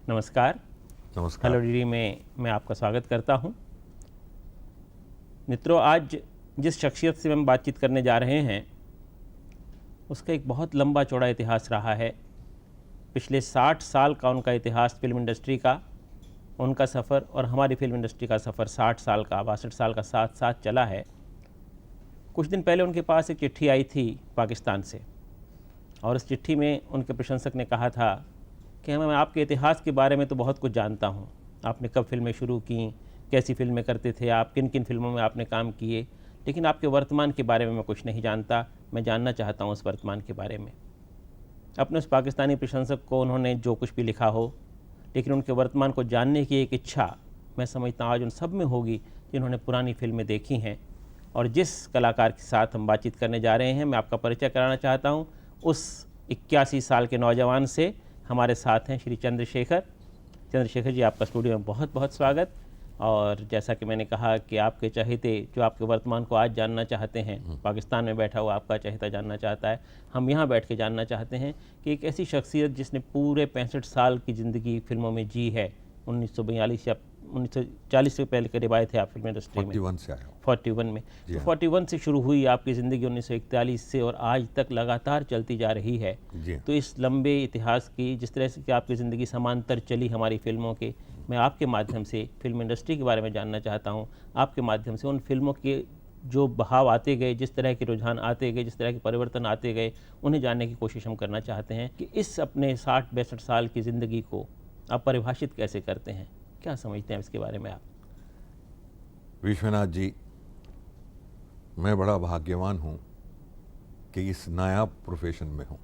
नमस्कार। नमस्कार। Hello DD में मैं आपका स्वागत करता हूं। मित्रों, आज जिस शख्सियत से हम बातचीत करने जा रहे हैं उसका एक बहुत लंबा चौड़ा इतिहास रहा है। पिछले 60 साल का उनका इतिहास फिल्म इंडस्ट्री का, उनका सफ़र और हमारी फिल्म इंडस्ट्री का सफ़र 60 साल का, 62 साल का साथ साथ चला है। कुछ दिन पहले उनके पास एक चिट्ठी आई थी पाकिस्तान से, और उस चिट्ठी में उनके प्रशंसक ने कहा था कि मैं आपके इतिहास के बारे में तो बहुत कुछ जानता हूँ। आपने कब फिल्में शुरू की, कैसी फिल्में करते थे आप, किन किन फिल्मों में आपने काम किए, लेकिन आपके वर्तमान के बारे में मैं कुछ नहीं जानता। मैं जानना चाहता हूँ उस वर्तमान के बारे में। अपने उस पाकिस्तानी प्रशंसक को उन्होंने जो कुछ भी लिखा हो, लेकिन उनके वर्तमान को जानने की एक इच्छा मैं समझता हूँ आज उन सब में होगी जिन्होंने पुरानी फिल्में देखी हैं। और जिस कलाकार के साथ हम बातचीत करने जा रहे हैं, मैं आपका परिचय कराना चाहता हूँ उस 81 साल के नौजवान से। हमारे साथ हैं श्री चंद्रशेखर। चंद्रशेखर जी, आपका स्टूडियो में बहुत बहुत स्वागत। और जैसा कि मैंने कहा कि आपके चहेते जो आपके वर्तमान को आज जानना चाहते हैं, पाकिस्तान में बैठा हुआ आपका चहेता जानना चाहता है, हम यहाँ बैठ के जानना चाहते हैं कि एक ऐसी शख्सियत जिसने पूरे 65 साल की ज़िंदगी फिल्मों में जी है। 1942 या 1940 से पहले करीब आए थे आप फिल्म इंडस्ट्री में। 41 से आया हूँ। 41 में। तो 41 से शुरू हुई आपकी ज़िंदगी 1941 से, और आज तक लगातार चलती जा रही है। तो इस लंबे इतिहास की, जिस तरह से कि आपकी ज़िंदगी समांतर चली हमारी फिल्मों के, मैं आपके माध्यम से फिल्म इंडस्ट्री के बारे में जानना चाहता हूँ। आपके माध्यम से उन फिल्मों के जो बहाव आते गए, जिस तरह के रुझान आते गए, जिस तरह के परिवर्तन आते गए, उन्हें जानने की कोशिश हम करना चाहते हैं कि इस अपने 60-62 साल की ज़िंदगी को आप परिभाषित कैसे करते हैं, क्या समझते हैं इसके बारे में आप? विश्वनाथ जी, मैं बड़ा भाग्यवान हूँ कि इस नायाब प्रोफेशन में हूँ।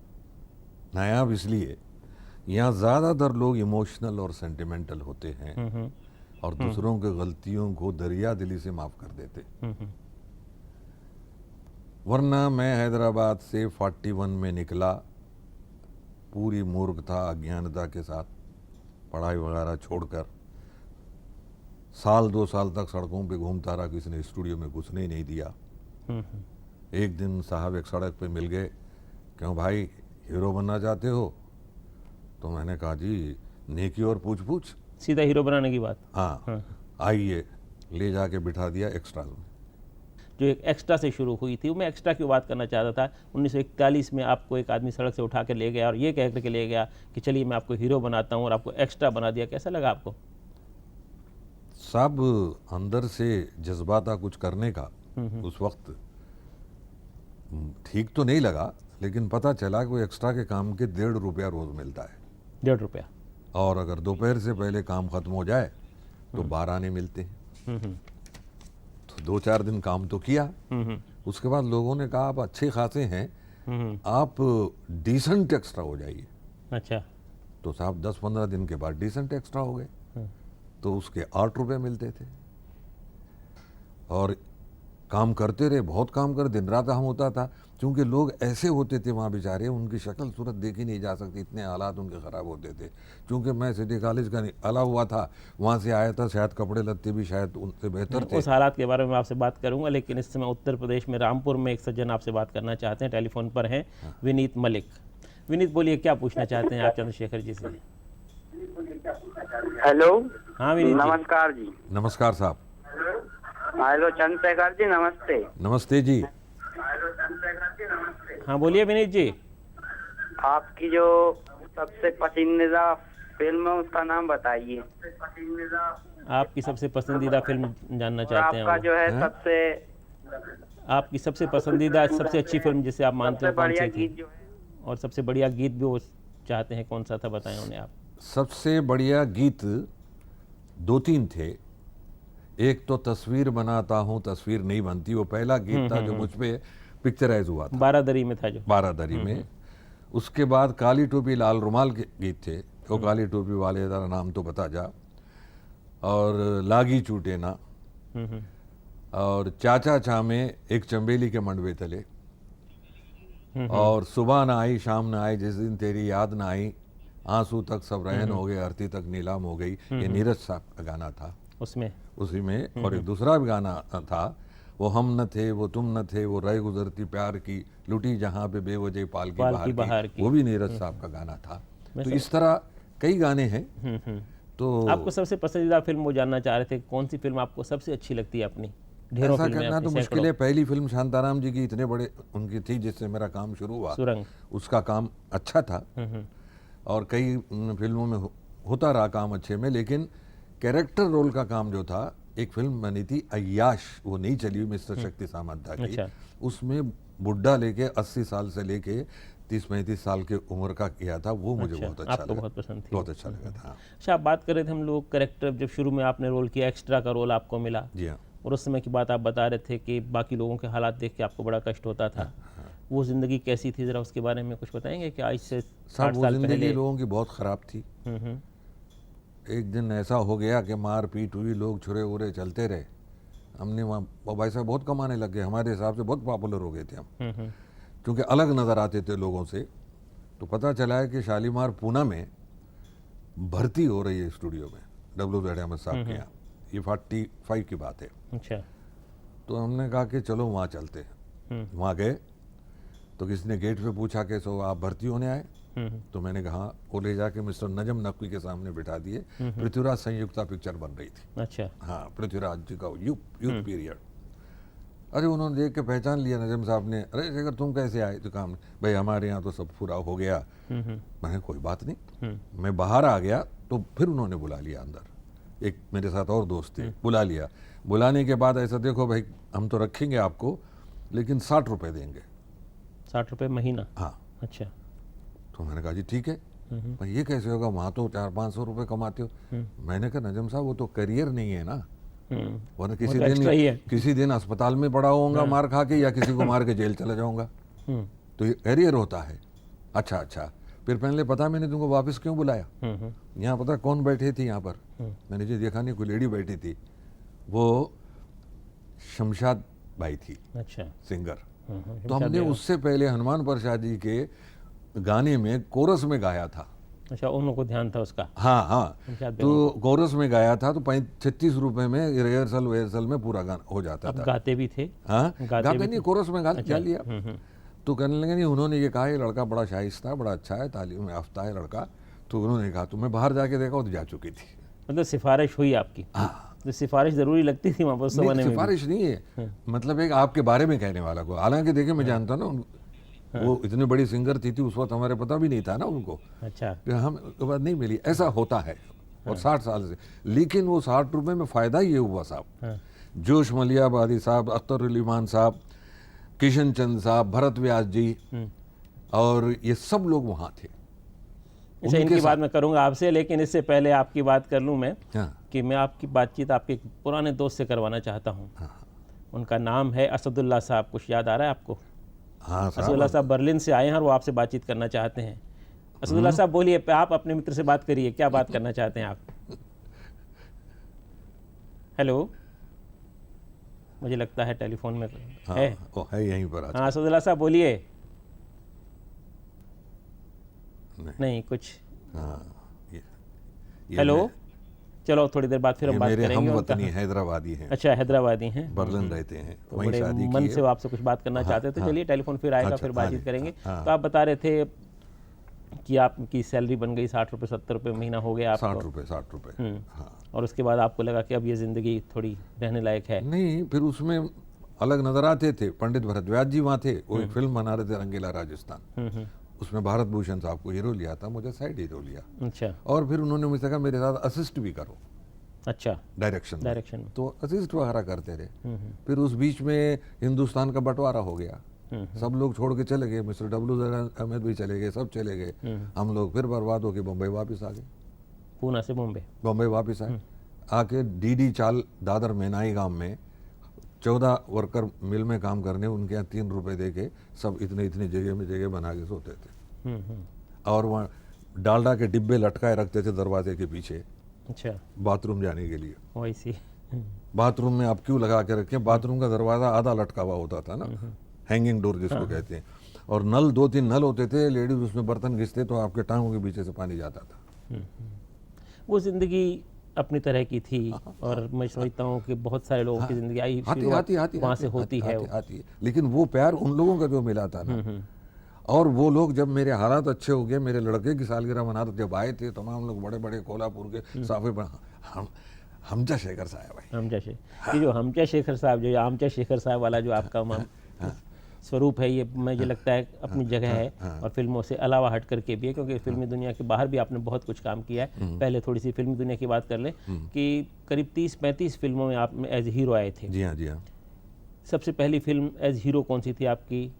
नायाब इसलिए, यहाँ ज़्यादातर लोग इमोशनल और सेंटिमेंटल होते हैं और दूसरों के गलतियों को दरिया दिली से माफ़ कर देते। वरना मैं हैदराबाद से 41 में निकला, पूरी मूर्खता अज्ञानता के साथ पढ़ाई वगैरह छोड़कर 1-2 साल तक सड़कों पे घूमता रहा। किसी ने स्टूडियो में घुसने ही नहीं दिया। एक दिन साहब एक सड़क पे मिल गए, क्यों भाई हीरो बनना चाहते हो? तो मैंने कहा जी नेकी और पूछ पूछ। सीधा हीरो बनाने की बात। हाँ, आइए, ले जाके बिठा दिया एक्स्ट्रा में। जो एक एक्स्ट्रा से शुरू हुई थी, मैं एक्स्ट्रा की बात करना चाहता था। 1941 में आपको एक आदमी सड़क से उठा कर ले गया और ये कह करके ले गया कि चलिए मैं आपको हीरो बनाता हूँ, और आपको एक्स्ट्रा बना दिया। कैसा लगा आपको? सब अंदर से जज्बा था कुछ करने का। उस वक्त ठीक तो नहीं लगा, लेकिन पता चला कि वो एक्स्ट्रा के काम के 1.5 रुपया रोज मिलता है। 1.5 रुपया। और अगर दोपहर से पहले काम खत्म हो जाए तो 12 आने मिलते हैं। तो 2-4 दिन काम तो किया। उसके बाद लोगों ने कहा आप अच्छे खासे हैं, आप डिसेंट एक्स्ट्रा हो जाइए। अच्छा। तो साहब 10-15 दिन के बाद डिसेंट एक्स्ट्रा हो गए। तो उसके 8 रुपये मिलते थे और काम करते रहे, बहुत काम कर, दिन रात काम होता था। क्योंकि लोग ऐसे होते थे वहाँ बेचारे, उनकी शक्ल सूरत देखी नहीं जा सकती, इतने हालात उनके ख़राब होते थे। क्योंकि मैं सिटी कॉलेज का अला हुआ था, वहाँ से आया था, शायद कपड़े लत्ते भी शायद उनसे बेहतर थे। उस हालात के बारे में आपसे बात करूंगा, लेकिन इस समय उत्तर प्रदेश में रामपुर में एक सज्जन आपसे बात करना चाहते हैं। टेलीफोन पर हैं विनीत मलिक। विनीत, बोलिए, क्या पूछना चाहते हैं आप चंद्रशेखर जी से? हेलो। हाँ विनीत जी। नमस्कार जी। नमस्कार साहब। हेलो चंद्रशेखर जी, नमस्ते। नमस्ते जी। हाँ बोलिए विनीत जी। आपकी जो सबसे पसंदीदा फिल्म है उसका नाम बताइए। आपकी सबसे पसंदीदा फिल्म जानना चाहते हैं आपका हम। जो है सबसे आपकी सबसे पसंदीदा, सबसे अच्छी फिल्म जिसे आप मानते हो, कौन बढ़िया सी थी? गीत जो है, और सबसे बढ़िया गीत भी वो चाहते हैं, कौन सा था, बताएं उन्हें आप। सबसे बढ़िया गीत 2-3 थे। एक तो तस्वीर बनाता हूँ तस्वीर नहीं बनती, वो पहला गीत था जो मुझ पे पिक्चराइज हुआ था। बारादरी में था जो। बारादरी में। उसके बाद काली टोपी लाल रुमाल के गीत थे, वो काली टोपी वाले तेरा नाम तो बता जा, और लागी चूटे ना, और चाचा चा में एक चंबेली के मंडवे तले, और सुबह ना आई शाम ना आई जिस दिन तेरी याद ना आई, आंसू तक सब रहन हो गए आरती तक नीलाम हो गई। ये नीरज साहब का गाना था उसमें। उसी में। और एक दूसरा भी गाना था, वो हम न थे वो तुम न थे, वो रह गुजरती प्यार की लुटी जहाँ पे बेवजह पाल की बहार की, वो भी नीरज साहब का गाना था। तो इस तरह कई गाने हैं। तो आपको सबसे पसंदीदा फिल्म वो जानना चाह रहे थे, कौन सी फिल्म आपको सबसे अच्छी लगती है अपनी? ढेरों ऐसा फिल्में करना आपकी, तो मुश्किल सैकड़ों। है। पहली फिल्म शांताराम जी की इतने बड़े उनकी थी जिससे मेरा काम शुरू हुआ, सुरंग। उसका काम अच्छा था। और कई फिल्मों में होता रहा काम अच्छे में, लेकिन कैरेक्टर रोल का काम जो था, एक फिल्म बनी थी अय्याश, वो नहीं चली, मिस्टर शक्ति सामंता की। अच्छा। उसमें बुड्ढा लेके 80 साल से लेके 30-35 साल की उम्र का किया था, वो मुझे बहुत अच्छा आपको लगा, बहुत पसंद थी। बहुत अच्छा लगा था। अच्छा, आप बात कर रहे थे, हम लोग कैरेक्टर जब शुरू में आपने रोल किया, एक्स्ट्रा का रोल आपको मिला, जी हाँ। और उस समय की बात आप बता रहे थे कि बाकी लोगों के हालात देख के आपको बड़ा कष्ट होता था। वो ज़िंदगी कैसी थी, ज़रा उसके बारे में कुछ बताएंगे कि आज से 60 वो साल जिंदगी पहले? लोगों की बहुत खराब थी। एक दिन ऐसा हो गया कि मार पीट हुई, लोग छुरे उरे चलते रहे। हमने वहाँ, भाई साहब बहुत कमाने लग गए, हमारे हिसाब से बहुत पॉपुलर हो गए थे हम, क्योंकि अलग नज़र आते थे लोगों से। तो पता चला है कि शालीमार पूना में भर्ती हो रही है स्टूडियो में, WZ अहमद साहब के यहाँ। ये 45 की बात है। अच्छा। तो हमने कहा कि चलो वहाँ चलते हैं। वहाँ गए तो किसी ने गेट पे पूछा कि सो आप भर्ती होने आए? तो मैंने कहा। वो ले जाके मिस्टर नजम नकवी के सामने बिठा दिए। पृथ्वीराज संयुक्ता पिक्चर बन रही थी। अच्छा। हाँ, पृथ्वीराज जी का यूथ पीरियड। अरे उन्होंने देख के पहचान लिया नजम साहब ने। अरे शेखर तुम कैसे आए? तो काम भाई हमारे यहाँ तो सब पूरा हो गया। मैंने कोई बात नहीं। मैं बाहर आ गया तो फिर उन्होंने बुला लिया अंदर। एक मेरे साथ और दोस्त थे, बुला लिया। बुलाने के बाद ऐसा, देखो भाई हम तो रखेंगे आपको, लेकिन 60 रुपए देंगे। 60 रुपये महीना? हाँ। अच्छा। तो मैंने कहा जी ठीक है। भाई ये कैसे होगा, वहाँ तो 400-500 रुपये कमाते हो। मैंने कहा नजम साहब वो तो करियर नहीं है ना, वरना किसी दिन अस्पताल में पड़ा होऊंगा मार खा के, या किसी को मार के जेल चला जाऊंगा। तो ये करियर होता है। अच्छा, फिर पहले पता मैंने तुमको वापस क्यों बुलाया? यहाँ पता कौन बैठे थी यहाँ पर? मैंने जी देखा नहीं, कोई लेडी बैठी थी, वो शमशाद भाई थी। अच्छा। सिंगर। तो हमने उससे पहले हनुमान प्रसाद जी के गाने में कोरस में गाया था। अच्छा, उन लोगों को ध्यान था उसका? हाँ। तो कोरस में गाया था, तो 36 रुपए में रिहर्सल में पूरा गाना हो जाता था। गाते भी थे? हाँ, गाते नहीं, कोरस में गा लिया। तो कहने लगे नहीं, उन्होंने ये कहा ये लड़का बड़ा शाइस्ता, बड़ा अच्छा है, तालीम याफ्ता है लड़का। तो उन्होंने कहा, तो मैं बाहर जाके देखा तो जा चुकी थी। मतलब सिफारिश हुई आपकी? तो सिफारिश जरूरी लगती थी वहाँ पर उस जमाने में? सिफारिश नहीं है, मतलब एक आपके बारे में कहने वाला को। हालांकि देखिए मैं जानता ना, वो इतनी बड़ी सिंगर थी उस वक्त, हमारे पता भी नहीं था ना उनको। अच्छा। हम बात नहीं मिली, ऐसा होता है। और 60 साल से, लेकिन वो 60 रुपए में फायदा ये हुआ साहब, जोश मलियाबादी साहब, अख्तर अली मान साहब, किशन चंद साहब, भरत व्यास जी, और ये सब लोग वहाँ थे। अच्छा, इनकी बात मैं करूंगा आपसे, लेकिन इससे पहले आपकी बात कर लूँ मैं। कि मैं आपकी बातचीत आपके पुराने दोस्त से करवाना चाहता हूँ। उनका नाम है असदुल्ला साहब। कुछ याद आ रहा है आपको? हाँ, असदुल्ला साहब बर्लिन से आए हैं और वो आपसे बातचीत करना चाहते हैं। असदुल्ला साहब बोलिए, आप अपने मित्र से बात करिए, क्या बात करना चाहते हैं आप? हेलो, मुझे लगता है टेलीफोन में है। वो है यहीं पर। हाँ असदुल्ला साहब बोलिए। नहीं कुछ। हेलो, चलो थोड़ी देर बाद फिर हम बात करेंगे। हम वतनी हैदराबादी हैं। अच्छा, हैदराबादी हैं, बर्लिन रहते हैं, तो बड़े मन से आपसे कुछ बात करना चाहते थे। चलिए टेलीफोन फिर आएगा, फिर बातचीत करेंगे। तो आप बता रहे थे कि आपकी सैलरी बन गई 60 रुपये 70 रुपये महीना हो गया आपको? 60 रुपये। और उसके बाद आपको लगा कि अब ये जिंदगी थोड़ी रहने लायक है? नहीं, फिर उसमें अलग नजर आते थे। पंडित भरत व्यास जी वहाँ थे, वो एक फिल्म बना रहे थे रंगीला राजस्थान। उसमें भारत भूषण साहब को हीरो लिया था, मुझे साइड हीरो लिया। अच्छा। और फिर उन्होंने मुझसे कहा मेरे साथ असिस्ट भी करो। अच्छा। डायरेक्शन में तो असिस्ट वगैरह करते रहे। फिर उस बीच में हिंदुस्तान का बंटवारा हो गया, सब लोग छोड़ के चले गए। मिस्टर WZ अहमद भी चले गए, सब चले गए। हम लोग फिर बर्बाद होके बम्बई वापस आ गए। पूना से बम्बई वापस आए। आके DD चाल दादर मेनाई गांव में 14 वर्कर मिल में काम करने, उनके यहाँ 3 रुपए दे के सब इतने जगह में जगह बना के सोते थे। और वहाँ डालडा के डिब्बे लटकाए रखते थे दरवाजे के पीछे। अच्छा। बाथरूम जाने के लिए। वैसी बाथरूम में आप क्यों लगा के रखें? बाथरूम का दरवाजा आधा लटका हुआ होता था ना, हैंगिंग डोर जिसको कहते हैं। और नल 2-3 नल होते थे, लेडीज उसमें बर्तन घिसते तो आपके टांगों के पीछे से पानी जाता था। वो जिंदगी अपनी तरह की थी। और मैं समझता हूँ कि बहुत सारे लोगों की जिंदगी आई वहाँ से होती है। लेकिन वो प्यार उन लोगों का जो मिला था ना, और वो लोग जब मेरे हालात अच्छे हो गए, मेरे लड़के की सालगिरह मनाते जब आए थे, तमाम लोग बड़े बड़े कोल्हापुर के साफे पर हमजा शेखर साहब भाई, हमजा शेखर, ये जो हमजा शेखर साहब, जो आमचा शेखर साहब वाला जो आपका स्वरूप है, ये मुझे लगता है अपनी जगह है और फिल्मों से अलावा हट करके भी है, क्योंकि फिल्मी दुनिया के बाहर भी आपने बहुत कुछ काम किया है। पहले थोड़ी सी फिल्मी दुनिया की बात कर लें कि करीब 30-35 फिल्मों में आप एज हीरो आए थे। जी हाँ, जी हाँ। सबसे पहली फिल्म एज हीरो कौन सी थी आपकी?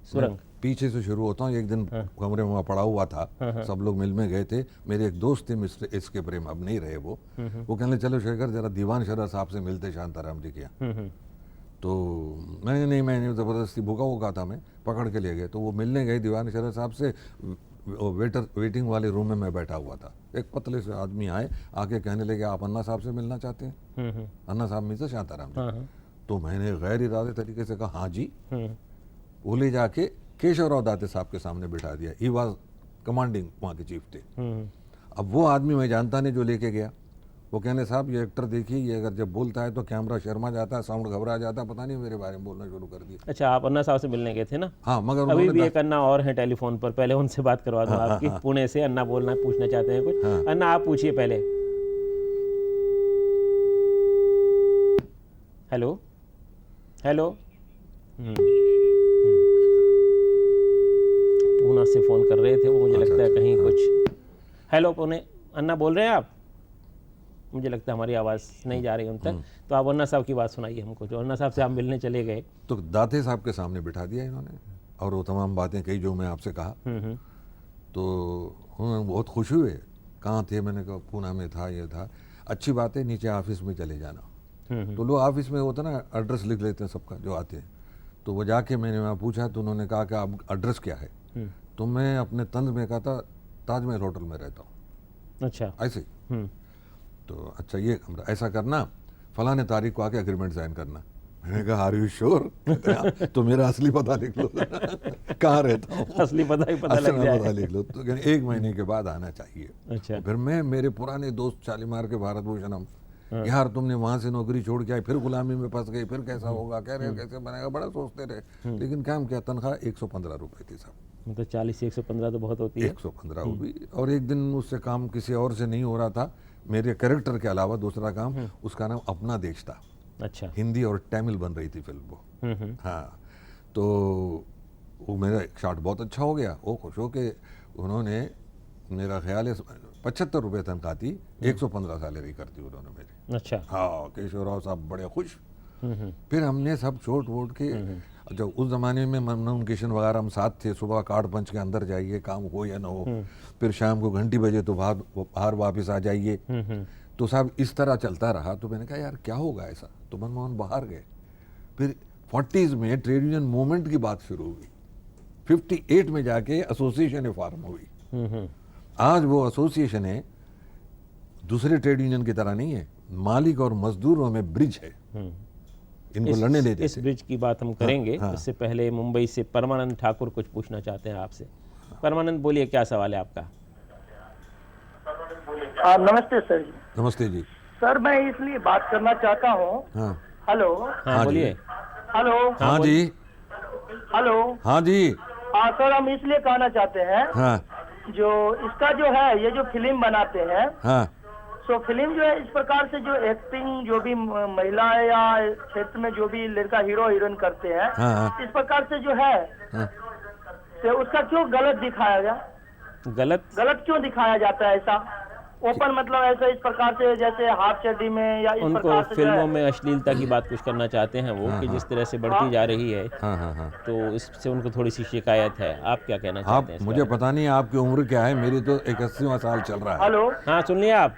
सुरंग। पीछे से शुरू होता हूँ। एक दिन कमरे में पड़ा हुआ था, सब लोग मिल में गए थे, मेरे एक दोस्त थे मिस्टर एस के प्रेम, अब नहीं रहे वो कहने चलो शेखर जरा दीवान शरद साहब से मिलते शांताराम जी के। तो मैंने ज़बरदस्ती भूखा हुआ था, मैं पकड़ के ले गए। तो वो मिलने गए दीवान शरद साहब से, वेटिंग वाले रूम में मैं बैठा हुआ था। एक पतले से आदमी आए, आके कहने लगे आप अन्ना साहब से मिलना चाहते हैं? अन्ना साहब मिलते शांताराम जी। तो मैंने गैर इरादे तरीके से कहा हाँ जी। वो ले जाके केशवराव दाते साहब के सामने बिठा दिया। ही वॉज कमांडिंग, वहाँ के चीफ थे। अब वो आदमी मैं जानता नहीं जो लेके गया, वो कहने साहब ये एक्टर देखिए, ये अगर जब बोलता है तो कैमरा शर्मा जाता है, साउंड घबरा जाता है, पता नहीं मेरे बारे में बोलना शुरू कर दिया। अच्छा, आप अन्ना साहब से मिलने गए थे ना? हाँ, मगर अभी भी एक अन्ना और हैं टेलीफोन पर, पहले उनसे बात करवा दूँ आपकी। पुणे से अन्ना बोलना पूछना चाहते हैं कुछ। अन्ना आप पूछिए पहले। Hello hello. पूना से फ़ोन कर रहे थे वो, मुझे लगता है कहीं कुछ। हेलो पुणे, अन्ना बोल रहे हैं आप? मुझे लगता है हमारी आवाज़ नहीं जा रही उन तक, तो आप अन्ना साहब की बात सुनाइए हमको, जो अन्ना साहब से आप मिलने चले गए। तो दाते साहब के सामने बिठा दिया इन्होंने और वो तमाम बातें कही जो मैं आपसे कहा। तो बहुत खुश हुए। कहाँ थे? मैंने कहा पूना में था, ये था। अच्छी बात है, नीचे ऑफिस में चले जाना। तो लोग ऑफिस में होता ना, एड्रेस लिख लेते हैं सबका जो आते हैं। तो वो जाके मैंने वहाँ पूछा तो उन्होंने कहा कि आप एड्रेस क्या है? तो मैं अपने तंज में कहा था ताजमहल होटल में रहता हूँ। अच्छा, ऐसे ही। तो अच्छा ये कमरा ऐसा करना, फलाने तारीख को आके एग्रीमेंट साइन करना। मैंने कहा आर यू श्योर? तो मेरा असली पता लिख लो। कहाँ रहता हूँ, असली पता ही पता लग जाए। पता लिख लो। तो 1 महीने के बाद आना चाहिए। अच्छा। फिर मैं, मेरे पुराने दोस्त शालीमार के भारत भूषण, हम यार तुमने वहाँ से नौकरी छोड़ के आए, फिर गुलामी में फंस गए, फिर कैसा होगा, कह रहे कैसे बनेगा, बड़ा सोचते रहे। लेकिन काम क्या, तनख्वाह 115 रुपये थी साहब। मतलब 40 से 115 तो बहुत होती है। 115 हुई। और एक दिन उससे काम किसी और से नहीं हो रहा था, मेरे कैरेक्टर के अलावा दूसरा काम, उसका नाम अपना देश था। अच्छा। हिंदी और तमिल बन रही थी फिल्म वो। हाँ, तो वो मेरा एक शॉट बहुत अच्छा हो गया। वो खुश हो के उन्होंने, मेरा ख्याल है 75 रुपये तनख्वाह थी, 115 सैलरी कर दी उन्होंने मेरी। अच्छा। हाँ, केशवराव साहब बड़े खुश। फिर हमने सब छोड़ वोट के, जब उस ज़माने में ममनून किशन वगैरह हम साथ थे, सुबह कार्ड पंच के अंदर जाइए, काम हो या ना हो, फिर शाम को घंटी बजे तो बाहर वापस आ जाइए। तो साहब इस तरह चलता रहा। तो मैंने कहा यार क्या होगा ऐसा, तो मनमोहन बाहर गए। फिर 40s में ट्रेड यूनियन मूवमेंट की बात शुरू हुई। 58 में जाके एसोसिएशन फॉर्म हुई। आज वो एसोसिएशन है, दूसरे ट्रेड यूनियन की तरह नहीं है, मालिक और मजदूरों में ब्रिज है, इनको लड़ने देते। इस ब्रिज की बात हम करेंगे। उससे पहले मुंबई से परमानंद ठाकुर कुछ पूछना चाहते हैं आपसे। परमानंद बोलिए, क्या सवाल है आपका? नमस्ते सर जी। नमस्ते जी। सर मैं इसलिए बात करना चाहता हूँ। हाँ हेलो। हाँ बोलिए। हेलो। हाँ जी। हेलो। हाँ जी। हाँ सर, हम इसलिए कहना चाहते हैं, हाँ जो इसका जो है, ये जो फिल्म बनाते हैं, हाँ तो फिल्म जो है इस प्रकार से जो एक्टिंग, जो भी महिला या क्षेत्र में जो भी लड़का हीरो हीरोइन करते हैं, हाँ। इस प्रकार से जो है, हाँ। तो उसका क्यों गलत दिखाया गया? गलत क्यों दिखाया जाता है ऐसा? ओपन मतलब ऐसा इस प्रकार से, जैसे हाफ चड्डी में या इस उनको प्रकार से फिल्मों में अश्लीलता की बात कुछ करना चाहते हैं वो, कि जिस तरह से बढ़ती जा रही है, हाँ। तो इससे उनको थोड़ी सी शिकायत है। आप क्या कहना चाहते हैं? मुझे पता नहीं आपकी उम्र क्या है, मेरी तो 81वां साल चल रहा है। हेलो। हाँ सुन लिया आप?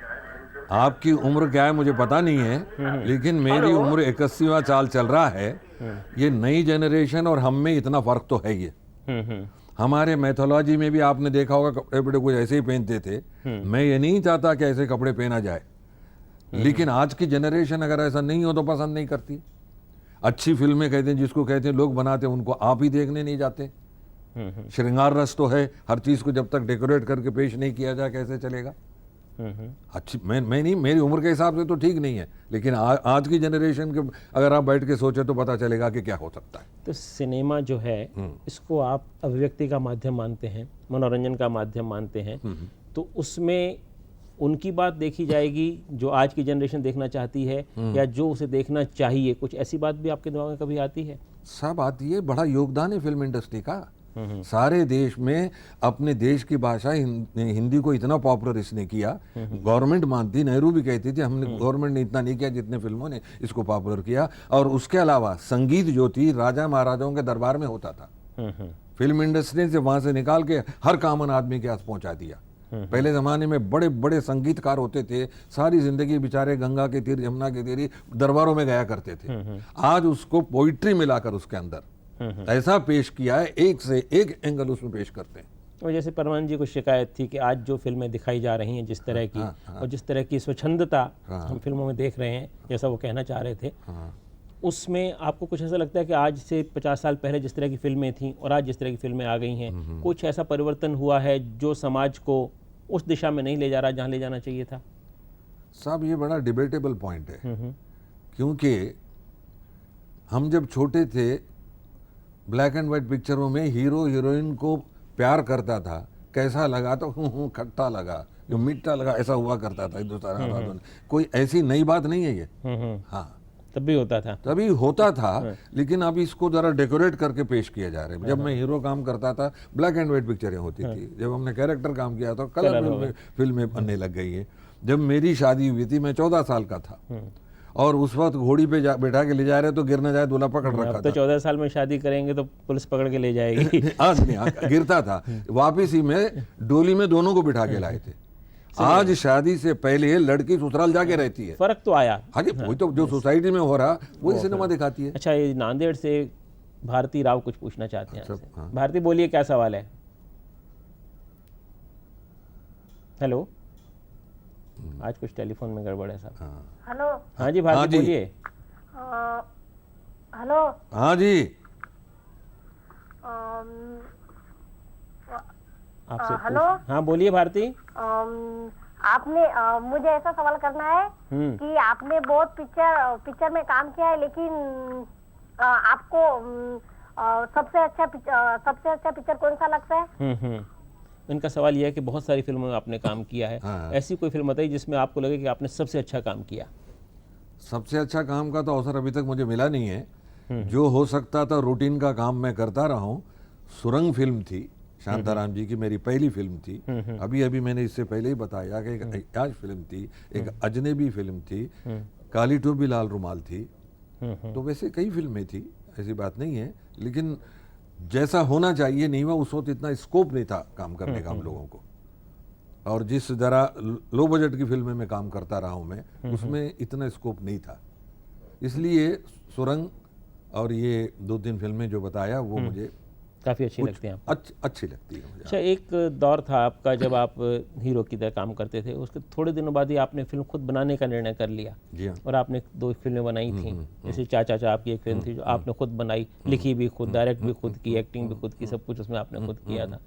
आपकी उम्र क्या है मुझे पता नहीं है, लेकिन मेरी उम्र 81वां साल चल रहा है। ये नई जनरेशन और हम में इतना फर्क तो है। ये हमारे मैथोलॉजी में भी आपने देखा होगा, कपड़े बड़े कुछ ऐसे ही पहनते थे। मैं ये नहीं चाहता कि ऐसे कपड़े पहना जाए, लेकिन आज की जनरेशन अगर ऐसा नहीं हो तो पसंद नहीं करती। अच्छी फिल्में कहते हैं, जिसको कहते हैं लोग बनाते हैं, उनको आप ही देखने नहीं जाते। श्रृंगार रस तो है, हर चीज को जब तक डेकोरेट करके पेश नहीं किया जाए कैसे चलेगा। अच्छी मैं नहीं, मेरी उम्र के हिसाब से तो ठीक नहीं है, लेकिन आज की जनरेशन के अगर आप बैठ के सोचे तो पता चलेगा कि क्या हो सकता है। तो सिनेमा जो है इसको आप अभिव्यक्ति का माध्यम मानते हैं, मनोरंजन का माध्यम मानते हैं, तो उसमें उनकी बात देखी जाएगी जो आज की जनरेशन देखना चाहती है, या जो उसे देखना चाहिए? कुछ ऐसी बात भी आपके दिमाग में कभी आती है? सब आती है। बड़ा योगदान है फिल्म इंडस्ट्री का। सारे देश में अपने देश की भाषा हिंदी को इतना पॉपुलर इसने किया। गवर्नमेंट मानती, नेहरू भी कहती थी हमने, गवर्नमेंट ने इतना नहीं किया जितने फिल्मों ने इसको पॉपुलर किया। और उसके अलावा संगीत जो थी राजा महाराजाओं के दरबार में होता था, फिल्म इंडस्ट्री से वहां से निकाल के हर कॉमन आदमी के पास पहुंचा दिया। पहले जमाने में बड़े बड़े संगीतकार होते थे, सारी जिंदगी बेचारे गंगा के तीर यमुना के तीर दरबारों में गया करते थे। आज उसको पोइट्री मिलाकर उसके अंदर ऐसा पेश किया है, एक से एक एंगल उसमें पेश करते हैं। और जैसे परमान जी को शिकायत थी कि आज जो फिल्में दिखाई जा रही हैं जिस तरह की, और जिस तरह की स्वच्छंदता हम फिल्मों में देख रहे हैं, जैसा वो कहना चाह रहे थे, उसमें आपको कुछ ऐसा लगता है कि आज से 50 साल पहले जिस तरह की फिल्में थीं और आज जिस तरह की फिल्में आ गई हैं, कुछ ऐसा परिवर्तन हुआ है जो समाज को उस दिशा में नहीं ले जा रहा जहाँ ले जाना चाहिए था? साहब ये बड़ा डिबेटेबल पॉइंट है, क्योंकि हम जब छोटे थे ब्लैक एंड व्हाइट पिक्चरों में हीरो हीरोइन को प्यार करता था, कैसा लगा तो खट्टा लगा, जो मीठा लगा, ऐसा हुआ करता था हिंदुस्तान। कोई ऐसी नई बात नहीं है ये। हाँ, तब भी होता था, तभी होता था, लेकिन अब इसको जरा डेकोरेट करके पेश किया जा रहा है। जब मैं हीरो काम करता था ब्लैक एंड व्हाइट पिक्चरें होती थी, जब हमने कैरेक्टर काम किया तो कलर फिल्में बनने लग गई हैं। जब मेरी शादी हुई थी मैं 14 साल का था, और उस वक्त घोड़ी पे बैठा के ले जा रहे तो गिर न जाए दूल्हा पकड़ रखा था। तो 14 साल में शादी करेंगे तो पुलिस पकड़ के ले जाएगी। आज नहीं, गिरता था, वापिस ही में डोली में दोनों को बिठा के लाए थे। आज शादी से पहले लड़की ससुराल जाके रहती है। फर्क तो आया। हाँ जी, वही तो जो सोसाइटी में हो रहा वही सिनेमा दिखाती है। अच्छा, ये नांदेड़ से भारती राव कुछ पूछना चाहते हैं आपसे। भारती बोलिए, क्या सवाल है? हेलो, आज कुछ टेलीफोन में गड़बड़ है साहब। हेलो। हाँ जी भारती बोलिए। हेलो। हाँ जी, आपसे हेलो। हाँ बोलिए भारती। आपने मुझे ऐसा सवाल करना है कि आपने बहुत पिक्चर में काम किया है, लेकिन आपको सबसे अच्छा पिक्चर कौन सा लगता है? इनका सवाल यह है कि बहुत सारी फिल्मों में आपने काम किया है। ऐसी कोई फिल्म बताइए जिसमें आपको लगे कि आपने सबसे अच्छा काम किया। सबसे अच्छा काम का तो अवसर अभी तक मुझे मिला नहीं है। जो हो सकता था रूटीन का काम मैं करता रहा हूँ। सुरंग फिल्म थी शांताराम जी की, मेरी पहली फिल्म थी। अभी मैंने इससे पहले ही बताया कि एक आज फिल्म थी, एक अजनबी फिल्म थी, काली टोपी लाल रुमाल थी। तो वैसे कई फिल्में थी, ऐसी बात नहीं है, लेकिन जैसा होना चाहिए नहीं हुआ। उस वक्त इतना स्कोप नहीं था काम करने का हम लोगों को, और जिस जरा लो बजट की फिल्में में काम करता रहा हूँ मैं, उसमें इतना स्कोप नहीं था। इसलिए सुरंग और ये 2-3 फिल्में जो बताया वो मुझे काफ़ी अच्छी लगती हैं। अच्छी लगती है मुझे। अच्छा, एक दौर था आपका जब आप हीरो की तरह काम करते थे, उसके थोड़े दिनों बाद ही आपने फिल्म खुद बनाने का निर्णय कर लिया। जी हाँ। और आपने 2 फिल्में बनाई थी, जैसे चाचा आपकी एक फिल्म थी जो आपने खुद बनाई, लिखी भी खुद, डायरेक्ट भी खुद की, एक्टिंग भी खुद की, सब कुछ उसमें आपने खुद किया था।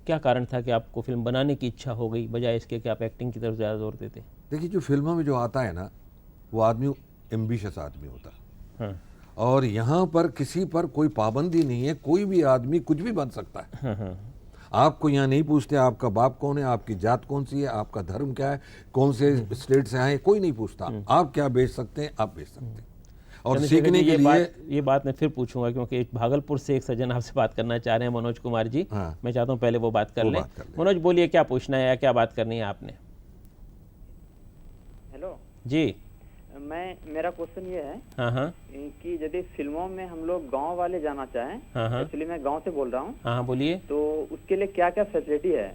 क्या कारण था कि आपको फिल्म बनाने की इच्छा हो गई बजाय इसके कि आप एक्टिंग की तरफ ज़्यादा जोर देते? देखिए, जो फिल्मों में जो आता है ना, वो आदमी एम्बिशियस आदमी होता है। और यहाँ पर किसी पर कोई पाबंदी नहीं है, कोई भी आदमी कुछ भी बन सकता है। आपको यहाँ नहीं पूछते आपका बाप कौन है, आपकी जात कौन सी है, आपका धर्म क्या है, कौन से स्टेट से आए, कोई नहीं पूछता। आप क्या बेच सकते हैं, आप बेच सकते हैं। और सीखने के लिए ये बात मैं फिर पूछूंगा, क्योंकि भागलपुर से एक सज्जन आपसे बात करना चाह रहे हैं, मनोज कुमार जी। मैं चाहता हूँ पहले वो बात कर लें। मनोज बोलिए, क्या पूछना है या क्या बात करनी है आपने? हेलो जी, मेरा क्वेश्चन ये है कि यदि फिल्मों में हम लोग गांव वाले जाना चाहें, एक्चुअली मैं गांव से बोल रहा हूँ। हाँ बोलिए। तो उसके लिए क्या क्या फैसिलिटी है?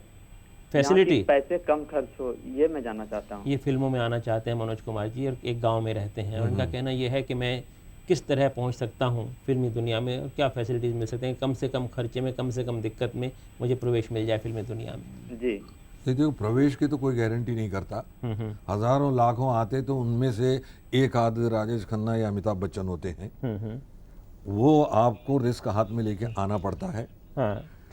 फैसिलिटी, पैसे कम खर्च हो, ये मैं जानना चाहता हूँ। ये फिल्मों में आना चाहते हैं मनोज कुमार जी, और एक गांव में रहते हैं, और उनका कहना ये है कि मैं किस तरह पहुंच सकता हूं फिल्मी दुनिया में, और क्या फैसिलिटीज़ मिल सकते हैं, कम से कम खर्चे में, कम से कम दिक्कत में मुझे प्रवेश मिल जाए फिल्मी दुनिया में। जी देखिए, प्रवेश की तो कोई गारंटी नहीं करता। हजारों लाखों आते तो उनमें से एक आध राजेश खन्ना या अमिताभ बच्चन होते हैं। वो आपको रिस्क हाथ में लेके आना पड़ता है।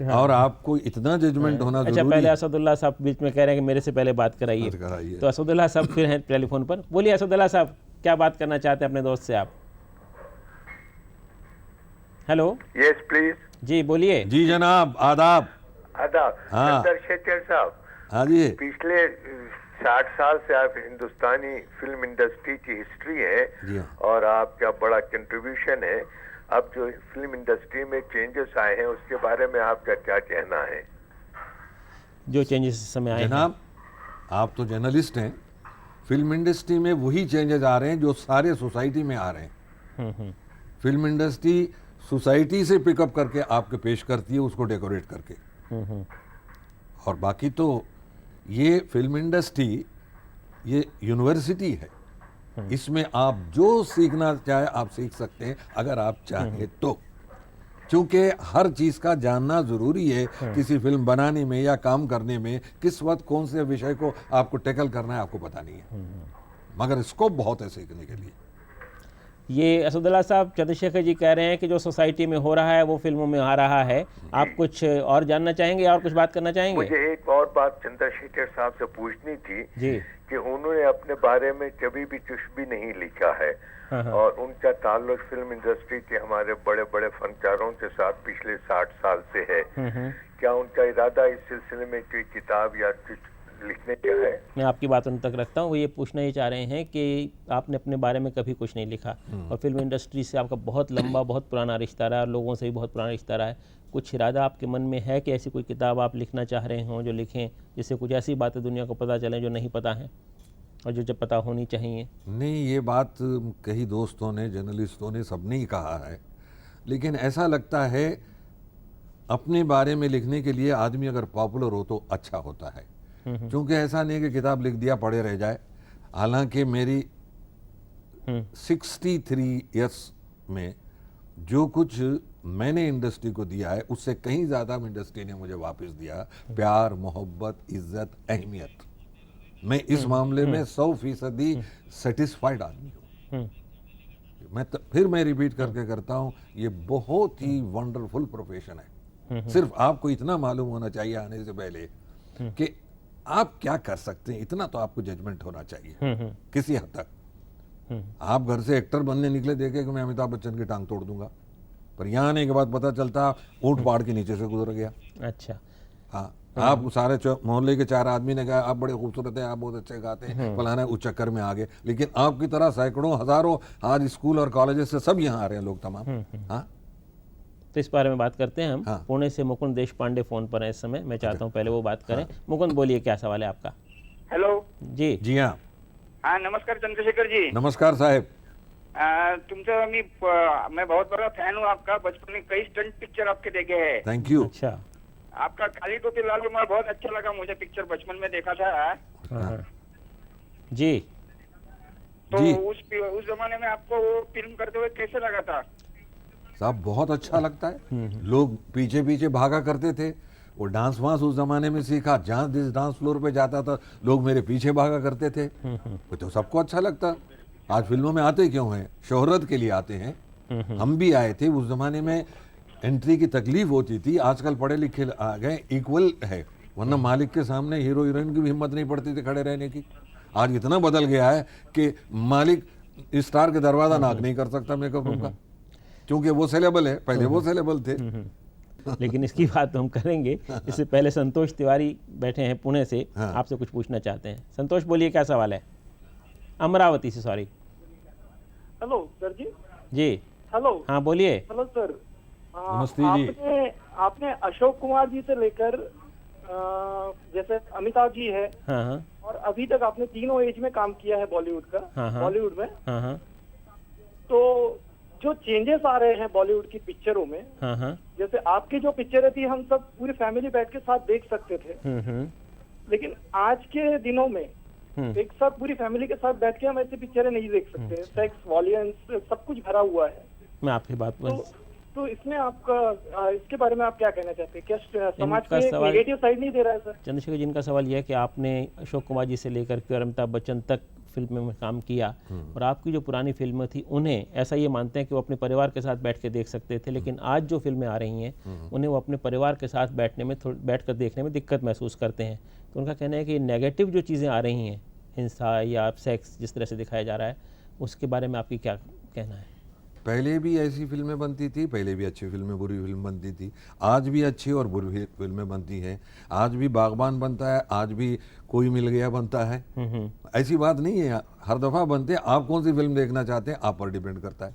और आपको इतना जजमेंट होना अच्छा, जरूरी पहले है। असदुल्ला साहब बीच में कह रहे हैं कि मेरे से पहले बात कराइए, कराइए। तो असदुल्ला साहब फिर हैं टेलीफोन पर। बोलिए असदुल्ला साहब, क्या बात करना चाहते हैं अपने दोस्त से आप? हेलो। Yes please. जी बोलिए। जी जनाब, आदाब। आदाब। हाँ। चंद्रशेखर साहब, हाँ जी। पिछले 60 साल से आप हिंदुस्तानी फिल्म इंडस्ट्री की हिस्ट्री है जी हाँ। और आपका बड़ा कंट्रीब्यूशन है। अब जो फिल्म इंडस्ट्री में चेंजेस आए हैं उसके बारे में आपका क्या कहना है? जो चेंजेस इस समय आए हैं। जनाब, आप तो जर्नलिस्ट हैं। फिल्म इंडस्ट्री में वही चेंजेस आ रहे हैं जो सारे सोसाइटी में आ रहे हैं। फिल्म इंडस्ट्री सोसाइटी से पिकअप करके आपके पेश करती है, उसको डेकोरेट करके। और बाकी तो ये फिल्म इंडस्ट्री ये यूनिवर्सिटी है, इसमें आप जो सीखना चाहे आप सीख सकते हैं अगर आप चाहें तो। क्योंकि हर चीज का जानना जरूरी है किसी फिल्म बनाने में या काम करने में। किस वक्त कौन से विषय को आपको टैकल करना है आपको पता नहीं है, मगर स्कोप बहुत है सीखने के लिए। ये असदुल्ला साहब, चंद्रशेखर जी कह रहे हैं कि जो सोसाइटी में हो रहा है वो फिल्मों में आ रहा है। आप कुछ और जानना चाहेंगे और कुछ बात करना चाहेंगे? मुझे एक और बात चंद्रशेखर साहब से पूछनी थी जी। कि उन्होंने अपने बारे में कभी भी कुछ भी नहीं लिखा है और उनका ताल्लुक फिल्म इंडस्ट्री के हमारे बड़े बड़े फनकारों के साथ पिछले 60 साल से है। क्या उनका इरादा इस सिलसिले में कोई किताब या कुछ लिखने का है? मैं आपकी बात उन तक रखता हूँ। वो ये पूछना ही चाह रहे हैं कि आपने अपने बारे में कभी कुछ नहीं लिखा और फिल्म इंडस्ट्री से आपका बहुत लंबा बहुत पुराना रिश्ता रहा है और लोगों से भी बहुत पुराना रिश्ता रहा है। कुछ इरादा आपके मन में है कि ऐसी कोई किताब आप लिखना चाह रहे हों जो लिखें, जिससे कुछ ऐसी बातें दुनिया को पता चलें जो नहीं पता हैं और जो जब पता होनी चाहिए? नहीं, ये बात कई दोस्तों ने, जर्नलिस्टों ने, सबने ही कहा है। लेकिन ऐसा लगता है अपने बारे में लिखने के लिए आदमी अगर पॉपुलर हो तो अच्छा होता है। क्योंकि ऐसा नहीं कि किताब लिख दिया पढ़े रह जाए। हालांकि मेरी 63 इयर्स में जो कुछ मैंने इंडस्ट्री को दिया है उससे कहीं ज़्यादा इंडस्ट्री ने मुझे वापस दिया। प्यार, मोहब्बत, इज्जत, अहमियत। मैं इस मामले में 100% सेटिस्फाइड आदमी हूँ। फिर मैं रिपीट करके करता हूँ, ये बहुत ही वंडरफुल प्रोफेशन है। सिर्फ आपको इतना मालूम होना चाहिए आने से पहले कि आप क्या कर सकते हैं, इतना तो आपको जजमेंट होना चाहिए किसी हद तक। आप घर से एक्टर बनने निकले, देखे कि मैं अमिताभ बच्चन की टांग तोड़ दूंगा, पर यहाँ आने के बाद पता चलता ऊंट पहाड़ के नीचे से गुजर गया। अच्छा। हाँ, आप सारे मोहल्ले के 4 आदमी ने कहा आप बड़े खूबसूरत हैं, आप बहुत अच्छे गाते हैं, फलाना, उस चक्कर में आ गए। लेकिन आपकी तरह सैकड़ों हजारों आज स्कूल और कॉलेजेस से सब यहाँ आ रहे हैं लोग तमाम। हाँ, तो इस बारे में बात करते हैं हम। हाँ। पुणे से मुकुंद देशपांडे फोन पर है इस समय। मैं चाहता हूँ पहले वो बात करें। मुकुंद बोलिए, क्या सवाल है आपका? हॅलो. जी जी हाँ, हाँ नमस्कार चंद्रशेखर जी. नमस्कार साहेब। तुमचा मैं बहुत बड़ा फैन हूँ आपका. बचपन में कई स्टंट पिक्चर आपके देखे हैं. Thank you. अच्छा। आपका काली टोपी लाल रुमाल बहुत अच्छा लगा मुझे. पिक्चर बचपन में देखा था. जी। तो जी। उस जमाने में आपको वो फिल्म करते हुए कैसे लगा था? साहब बहुत अच्छा लगता है। लोग पीछे पीछे भागा करते थे। वो डांस वांस उस जमाने में सीखा। जहाँ जिस डांस फ्लोर पे जाता था लोग मेरे पीछे भागा करते थे। तो सबको अच्छा लगता। आज फिल्मों में आते क्यों हैं? शोहरत के लिए आते हैं। हम भी आए थे उस जमाने में, एंट्री की तकलीफ होती थी। आजकल पढ़े लिखे आ गए, इक्वल है। वरना मालिक के सामने हीरो हीरोइन की भी हिम्मत नहीं पड़ती थी खड़े रहने की। आज इतना बदल गया है कि मालिक स्टार के दरवाजा नाक नहीं कर सकता मेकअप रूम का, क्योंकि वो सेलेबल है। पहले वो सेलेबल थे। लेकिन इसकी बात तो हम करेंगे। इससे पहले संतोष तिवारी बैठे हैं पुणे से, हाँ। आपसे कुछ पूछना चाहते हैं। संतोष बोलिए, क्या सवाल है? अमरावती से, सॉरी। हेलो सर जी। जी हेलो। हाँ बोलिए। Hello sir. नमस्ते जी। आपने अशोक कुमार जी से लेकर जैसे अमिताभ जी है हाँ हाँ और अभी तक आपने तीनों एज में काम किया है बॉलीवुड का। हाँ, हाँ। बॉलीवुड में हाँ हाँ तो जो चेंजेस आ रहे हैं बॉलीवुड की पिक्चरों में, हाँ हाँ जैसे आपकी जो पिक्चरें थी हम सब पूरी फैमिली बैठ के साथ देख सकते थे, लेकिन आज के दिनों में एक साथ पूरी फैमिली के साथ बैठ के हम ऐसी पिक्चरें नहीं देख सकते। सेक्स, वॉयलेंस सब कुछ भरा हुआ है। मैं आपकी बात तो इसमें आपका इसके बारे में आप क्या कहना चाहते हैं? क्या समाज इनका में सवाल- नेगेटिव साइड नहीं दे रहा है सर? चंद्रशेखर जी, इनका सवाल यह है कि आपने अशोक कुमार जी से लेकर के और अमिताभ बच्चन तक फिल्म में काम किया और आपकी जो पुरानी फिल्में थी उन्हें ऐसा ये मानते हैं कि वो अपने परिवार के साथ बैठ के देख सकते थे, लेकिन आज जो फिल्में आ रही हैं उन्हें वो अपने परिवार के साथ बैठ कर देखने में दिक्कत महसूस करते हैं। तो उनका कहना है कि नेगेटिव जो चीज़ें आ रही हैं, हिंसा या सेक्स जिस तरह से दिखाया जा रहा है, उसके बारे में आपकी क्या कहना है? पहले भी ऐसी फिल्में बनती थी, पहले भी अच्छी फिल्में बुरी फिल्म बनती थी, आज भी अच्छी और बुरी फिल्में बनती हैं। आज भी बागबान बनता है, आज भी कोई मिल गया बनता है। ऐसी बात नहीं है, हर दफ़ा बनते हैं। आप कौन सी फिल्म देखना चाहते हैं आप पर डिपेंड करता है।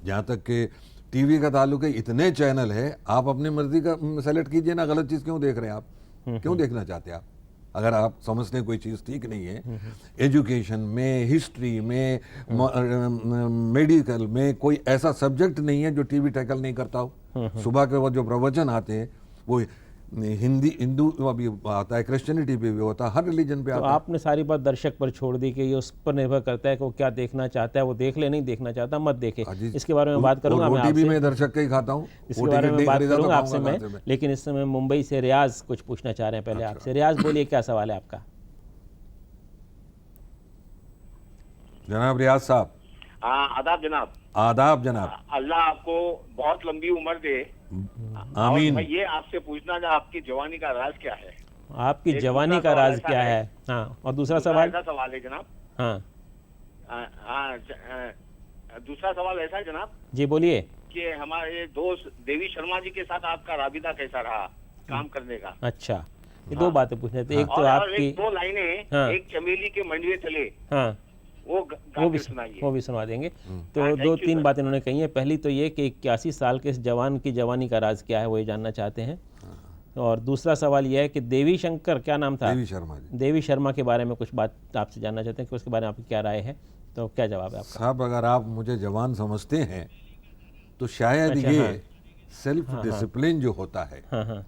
जहाँ तक कि टीवी का ताल्लुक है, इतने चैनल है, आप अपनी मर्जी का सेलेक्ट कीजिए ना। गलत चीज़ क्यों देख रहे हैं आप? क्यों देखना चाहते हैं आप? अगर आप समझते हैं कोई चीज़ ठीक नहीं है, एजुकेशन में, हिस्ट्री में, मेडिकल में कोई ऐसा सब्जेक्ट नहीं है जो टीवी टैकल नहीं करता हो। सुबह के वक्त जो प्रवचन आते हैं वो हिंदू अभी आता है, क्रिश्चियनिटी पे भी होता है, हर रिलीजन पे आता है। आपने सारी बात दर्शक पर छोड़ दी कि ये उस पर निर्भर करता है कि वो क्या देखना चाहता है, वो देख ले, नहीं देखना चाहता मत देखे। इसके बारे में बात करूंगा मैं रोटी भी आपसे, मैं दर्शक का ही खाता हूँ, इसके बारे में बात करूंगा आपसे मैं। लेकिन इस समय मुंबई से रियाज कुछ पूछना चाह रहे हैं पहले आपसे। रियाज बोलिए, क्या सवाल है आपका? जनाब रियाज साहब। आदाब जनाब। आदाब जनाब। अल्लाह आपको बहुत लंबी उम्र दे। आमीन। और ये आपसे पूछना था, आपकी जवानी का राज क्या है? आपकी जवानी का राज क्या है? हाँ, और दूसरा सवाल? ऐसा सवाल है जनाब। हाँ दूसरा सवाल ऐसा है जनाब जी, बोलिए। कि हमारे दोस्त देवी शर्मा जी के साथ आपका राबिता कैसा रहा काम करने का? अच्छा, ये दो बातें पूछने थे। एक तो आपकी दो लाइनें, हाँ, एक चमेली के मंडवे चले, हाँ, वो भी सुनाइए। वो भी सुनवा देंगे। तो दो तीन बातें उन्होंने कही है। पहली तो ये कि 81 साल के इस जवान की जवानी का राज क्या है, वो ये जानना चाहते हैं। और दूसरा सवाल यह है कि देवी शंकर, क्या नाम था? देवी शर्मा जी। देवी शर्मा के बारे में कुछ बात आपसे जानना चाहते हैं कि उसके बारे में आपकी क्या राय है, तो क्या जवाब है आपका? साहब, अगर आप मुझे जवान समझते हैं तो शायद अच्छा, ये हाँ, सेल्फ डिसिप्लिन जो होता है, हाँ हाँ,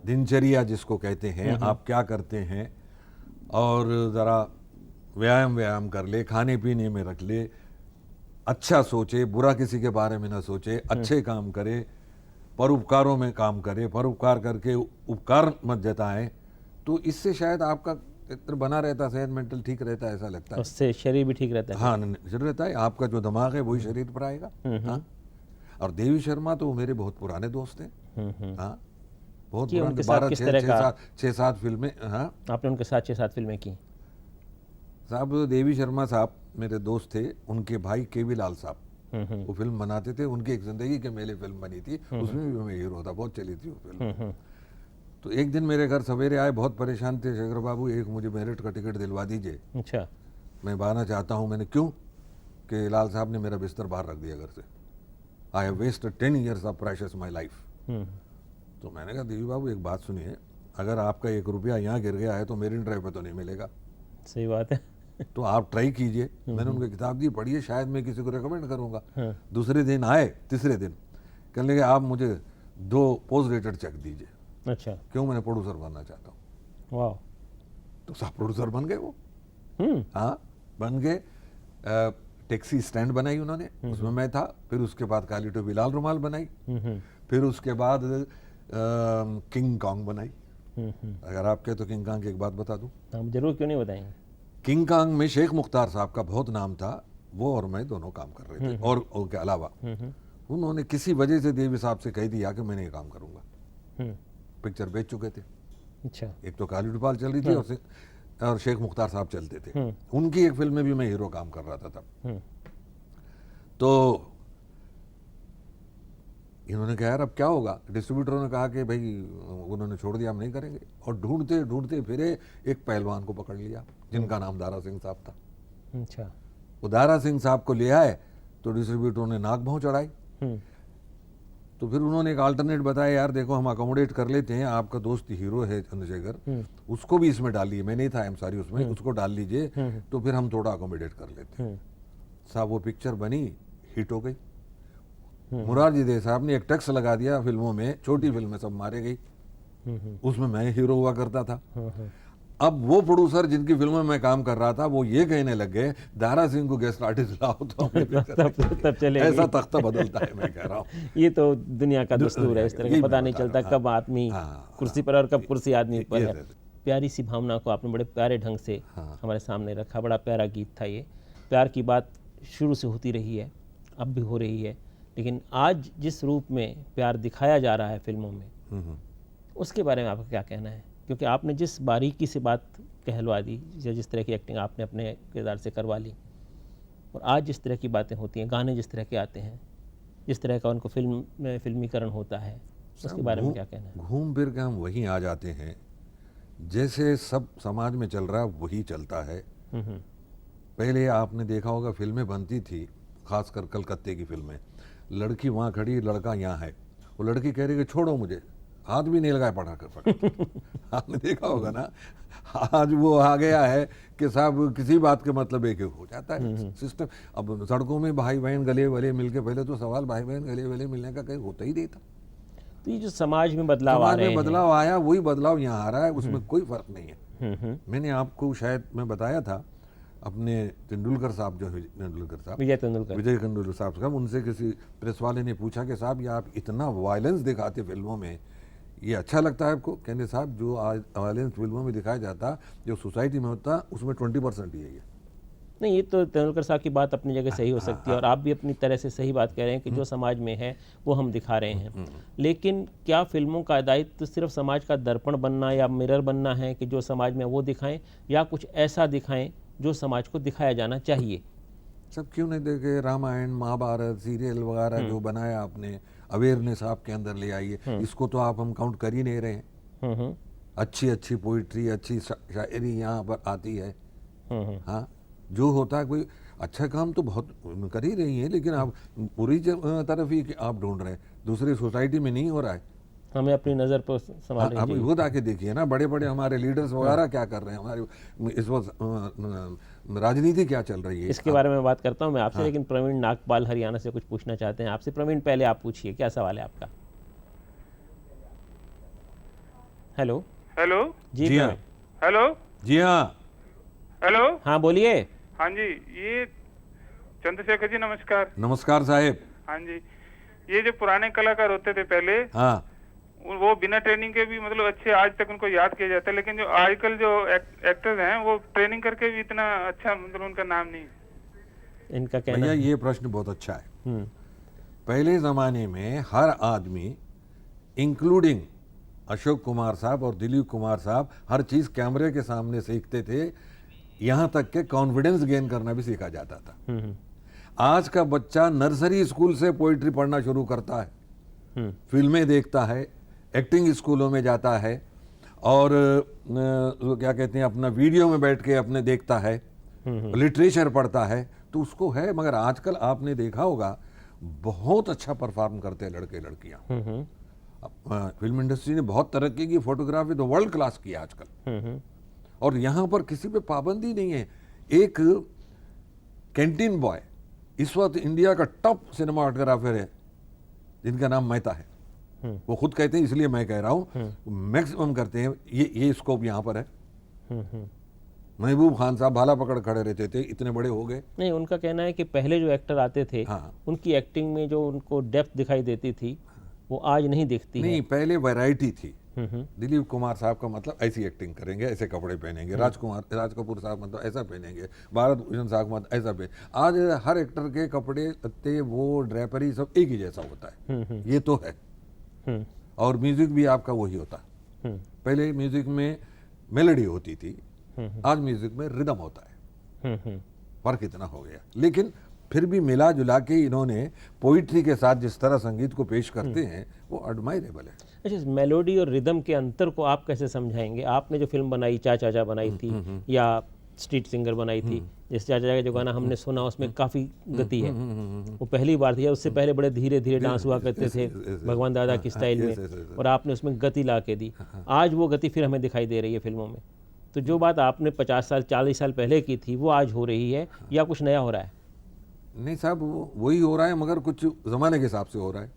दिनचर्या जिसको कहते हैं, आप क्या करते हैं, और ज़रा व्यायाम कर ले, खाने पीने में रख ले, अच्छा सोचे, बुरा किसी के बारे में ना सोचे, अच्छे काम करे, परोपकारों में काम करे, परोपकार करके उपकार मत जताएं, तो इससे शायद आपका चित्र बना रहता, सेहत मेंटल ठीक रहता है, ऐसा लगता है। उससे शरीर भी ठीक रहता है। हाँ, शरीर रहता है, आपका जो दिमाग है वही शरीर पर आएगा। हाँ? और देवी शर्मा तो मेरे बहुत पुराने दोस्त हैं। हाँ, बहुत पुराने, 6-7 फिल्में। हाँ, आपने उनके साथ 6-7 फिल्में की। साहब, देवी शर्मा साहब मेरे दोस्त थे, उनके भाई केवी लाल साहब वो फिल्म बनाते थे, उनकी एक जिंदगी के मेले फिल्म बनी थी, उसमें भी मैं हीरो था, बहुत चली थी वो फिल्म। तो एक दिन मेरे घर सवेरे आए, बहुत परेशान थे, शेखर बाबू एक मुझे मेरिट का टिकट दिलवा दीजिए। अच्छा, मैं बहाना चाहता हूँ। मैंने क्यों? कि लाल साहब ने मेरा बिस्तर बाहर रख दिया घर से। I have wasted 10 years of precious my life. तो मैंने कहा देवी बाबू एक बात सुनिए, अगर आपका 1 रुपया यहाँ गिर गया है तो मेरिन ड्राइव पे तो नहीं मिलेगा। सही बात है। तो आप ट्राई कीजिए। मैंने उनको किताब दी, पढ़िए, शायद मैं किसी को रिकमेंड करूंगा। दूसरे दिन आए, तीसरे दिन कहने लगे आप मुझे 2 पोस्ट डेटेड चेक दीजिए। अच्छा, क्यों? मैंने प्रोड्यूसर बनना चाहता हूँ। वाह। तो साहब प्रोड्यूसर बन गए वो। हाँ, बन गए। टैक्सी स्टैंड बनाई उन्होंने, उसमें मैं था। फिर उसके बाद काली टोपी लाल रुमाल बनाई। फिर उसके बाद किंग कॉन्ग बनाई। अगर आप कहे तो किंग कॉन्ग की एक बात बता दूं। हम जरूर, क्यों नहीं बताएंगे। किंग कॉन्ग में शेख मुख्तार साहब का बहुत नाम था, वो और मैं दोनों काम कर रहे थे। और उनके अलावा उन्होंने किसी वजह से देवी साहब से कह दिया कि मैं नहीं काम करूंगा। पिक्चर बेच चुके थे। अच्छा, एक तो काली टोपी चल रही थी और शेख मुख्तार साहब चलते थे। उनकी एक फिल्म में भी मैं हीरो काम कर रहा था तब। तो इन्होंने कहा यार अब क्या होगा। डिस्ट्रीब्यूटरों ने कहा कि भाई, उन्होंने छोड़ दिया, हम नहीं करेंगे। और ढूंढते ढूंढते फिर एक पहलवान को पकड़ लिया जिनका नाम दारा सिंह साहब था। अच्छा, वो दारा सिंह साहब को ले आए तो डिस्ट्रीब्यूटरों ने नाक भौं चढ़ाई। तो फिर उन्होंने एक अल्टरनेट बताया, यार देखो हम अकोमोडेट कर लेते हैं, आपका दोस्त हीरो है चंद्रशेखर, उसको भी इसमें डाल लीजिए। मैं नहीं था, सॉरी, उसमें उसको डाल लीजिए, तो फिर हम थोड़ा अकोमोडेट कर लेते हैं। साहब वो पिक्चर बनी, हिट हो गई। मुरारजी देसाई साहब ने एक टैक्स लगा दिया फिल्मों में, छोटी फिल्में सब मारे गई। उसमें मैं हीरो हुआ करता था। अब वो प्रोड्यूसर जिनकी फिल्मों में मैं काम कर रहा था, वो ये कहने लग गए दारा सिंह को गेस्ट आर्टिस्ट लाओ तो तब चलेगी। ऐसा तख्ता बदलता है, मैं कह रहा हूँ। ये तो दुनिया का दस्तूर है, इस तरह का पता नहीं चलता कब आदमी कुर्सी पर और कब कुर्सी आदमी पर है। प्यारी सी भावना को आपने बड़े प्यारे ढंग से हमारे सामने रखा। बड़ा प्यारा गीत था ये। प्यार की बात शुरू से होती रही है, अब भी हो रही है, लेकिन आज जिस रूप में प्यार दिखाया जा रहा है फिल्मों में, उसके बारे में आपका क्या कहना है? क्योंकि आपने जिस बारीकी से बात कहलवा दी, या जिस तरह की एक्टिंग आपने अपने किरदार से करवा ली, और आज जिस तरह की बातें होती हैं, गाने जिस तरह के आते हैं, जिस तरह का उनको फिल्म में फिल्मीकरण होता है, उसके बारे में क्या कहना है? घूम फिर के हम वहीं आ जाते हैं, जैसे सब समाज में चल रहा है वही चलता है। पहले आपने देखा होगा फिल्में बनती थी, खासकर कलकत्ते की फिल्में, लड़की वहाँ खड़ी, लड़का यहाँ है, वो लड़की कह रही कि छोड़ो मुझे, हाथ भी नहीं लगाए पड़ा कर आपने देखा होगा ना। आज वो आ गया है कि साहब किसी बात के मतलब एक हो जाता है सिस्टम। अब सड़कों में भाई बहन गले वले मिलके, पहले तो सवाल भाई बहन गले वले मिलने का कहीं होता ही नहीं था। तो ये जो समाज में बदलाव आ रहे हैं, बदलाव आया, वही बदलाव यहाँ आ रहा है, उसमें कोई फर्क नहीं है। मैंने आपको शायद मैं बताया था, अपने तेंदुलकर साहब जो है, विजय तेंदुलकर साहब, उनसे किसी प्रेस वाले ने पूछा कि साहब ये आप इतना वायलेंस दिखाते फिल्मों में, ये अच्छा लगता है आपको? कहने साहब जो आज वायलेंस फिल्मों में दिखाया जाता, जो सोसाइटी में होता, उसमें 20% ही है ये। नहीं, ये तो तेंदुलकर साहब की बात अपनी जगह सही हो सकती है, और आप भी अपनी तरह से सही बात कह रहे हैं कि जो समाज में है वो हम दिखा रहे हैं। लेकिन क्या फिल्मों का दायित्व तो सिर्फ समाज का दर्पण बनना या मिरर बनना है कि जो समाज में वो दिखाएं, या कुछ ऐसा दिखाएं जो समाज को दिखाया जाना चाहिए? सब क्यों नहीं देखे, रामायण महाभारत सीरियल वगैरह जो बनाया आपने, अवेयरनेस आपके अंदर ले आई है, इसको तो आप हम काउंट कर ही नहीं रहे हैं। अच्छी अच्छी पोइट्री, अच्छी शायरी यहाँ पर आती है। हाँ, जो होता है, कोई अच्छा काम तो बहुत कर ही रही है, लेकिन आप पूरी तरफ ही आप ढूंढ रहे हैं, दूसरी सोसाइटी में नहीं हो रहा है। हमें अपनी नज़र पर संभालनी चाहिए। आप खुद आके देखिए ना, बड़े बड़े हमारे लीडर्स वगैरह क्या कर रहे हैं, हमारे इस वक्त राजनीति क्या चल रही है, इसके बारे में बात करता हूँ मैं आपसे। लेकिन प्रवीण नागपाल हरियाणा से कुछ पूछना चाहते हैं आपसे। प्रवीण, पहले आप पूछिए, क्या सवाल है आपका? हेलो हेलो जी हाँ, हेलो जी हाँ, हेलो, हाँ बोलिए। हाँ जी, ये चंद्रशेखर जी नमस्कार। नमस्कार साहेब। हाँ जी, ये जो पुराने कलाकार होते थे पहले, हाँ, वो बिना ट्रेनिंग के भी मतलब अच्छे आज तक उनको याद किया जाता है, लेकिन जो आजकल जो एक्टर्स हैं वो ट्रेनिंग करके भी इतना अच्छा मतलब उनका नाम नहीं। इनका कहना भैया ये प्रश्न बहुत अच्छा है। पहले जमाने में हर आदमी इंक्लूडिंग अशोक कुमार साहब और दिलीप कुमार साहब हर चीज कैमरे के सामने सीखते थे, यहाँ तक के कॉन्फिडेंस गेन करना भी सीखा जाता था। आज का बच्चा नर्सरी स्कूल से पोइट्री पढ़ना शुरू करता है, फिल्में देखता है, एक्टिंग स्कूलों में जाता है, और क्या कहते हैं अपना वीडियो में बैठ के अपने देखता है, लिटरेचर पढ़ता है, तो उसको है। मगर आजकल आपने देखा होगा बहुत अच्छा परफॉर्म करते हैं लड़के लड़कियां। फिल्म इंडस्ट्री ने बहुत तरक्की की, फोटोग्राफी तो वर्ल्ड क्लास की आजकल, और यहाँ पर किसी पे पाबंदी नहीं है। एक कैंटीन बॉय इस वक्त इंडिया का टॉप सिनेमाटोग्राफर है, जिनका नाम मेहता है। वो खुद कहते हैं, इसलिए मैं कह रहा हूँ, मैक्सिमम करते हैं, ये स्कोप यहाँ पर है। महबूब खान साहब भाला पकड़ खड़े रहते थे, इतने बड़े हो गए। नहीं, उनका कहना है कि पहले जो एक्टर आते थे, उनकी एक्टिंग में जो उनको डेप्थ दिखाई देती थी वो आज नहीं दिखती नहीं, पहले वैरायटी थी। दिलीप कुमार साहब का मतलब ऐसी एक्टिंग करेंगे, ऐसे कपड़े पहनेंगे, राज कपूर साहब मतलब ऐसा पहनेंगे, भारत भूषण साहब मतलब ऐसा पहने। आज हर एक्टर के कपड़े लत्ते, वो ड्रेपरी सब एक ही जैसा होता है, ये तो है। और म्यूजिक भी आपका वही होता है। पहले म्यूजिक में मेलोडी होती थी, आज म्यूजिक में रिदम होता है। फर्क इतना हो गया, लेकिन फिर भी मिला जुला के इन्होंने पोइट्री के साथ जिस तरह संगीत को पेश करते हैं वो एडमायरेबल है। अच्छा, मेलोडी और रिदम के अंतर को आप कैसे समझाएंगे? आपने जो फिल्म बनाई, चाचा बनाई थी, या स्ट्रीट सिंगर बनाई थी, जिस चाचा का जो गाना हमने सुना उसमें काफ़ी गति है, वो पहली बार थी। उससे पहले बड़े धीरे धीरे डांस हुआ करते थे भगवान दादा की स्टाइल में, और आपने उसमें गति ला के दी। आज वो गति फिर हमें दिखाई दे रही है फिल्मों में। तो जो बात आपने 50 साल 40 साल पहले की थी वो आज हो रही है, या कुछ नया हो रहा है? नहीं साहब, वही हो रहा है, मगर कुछ जमाने के हिसाब से हो रहा है।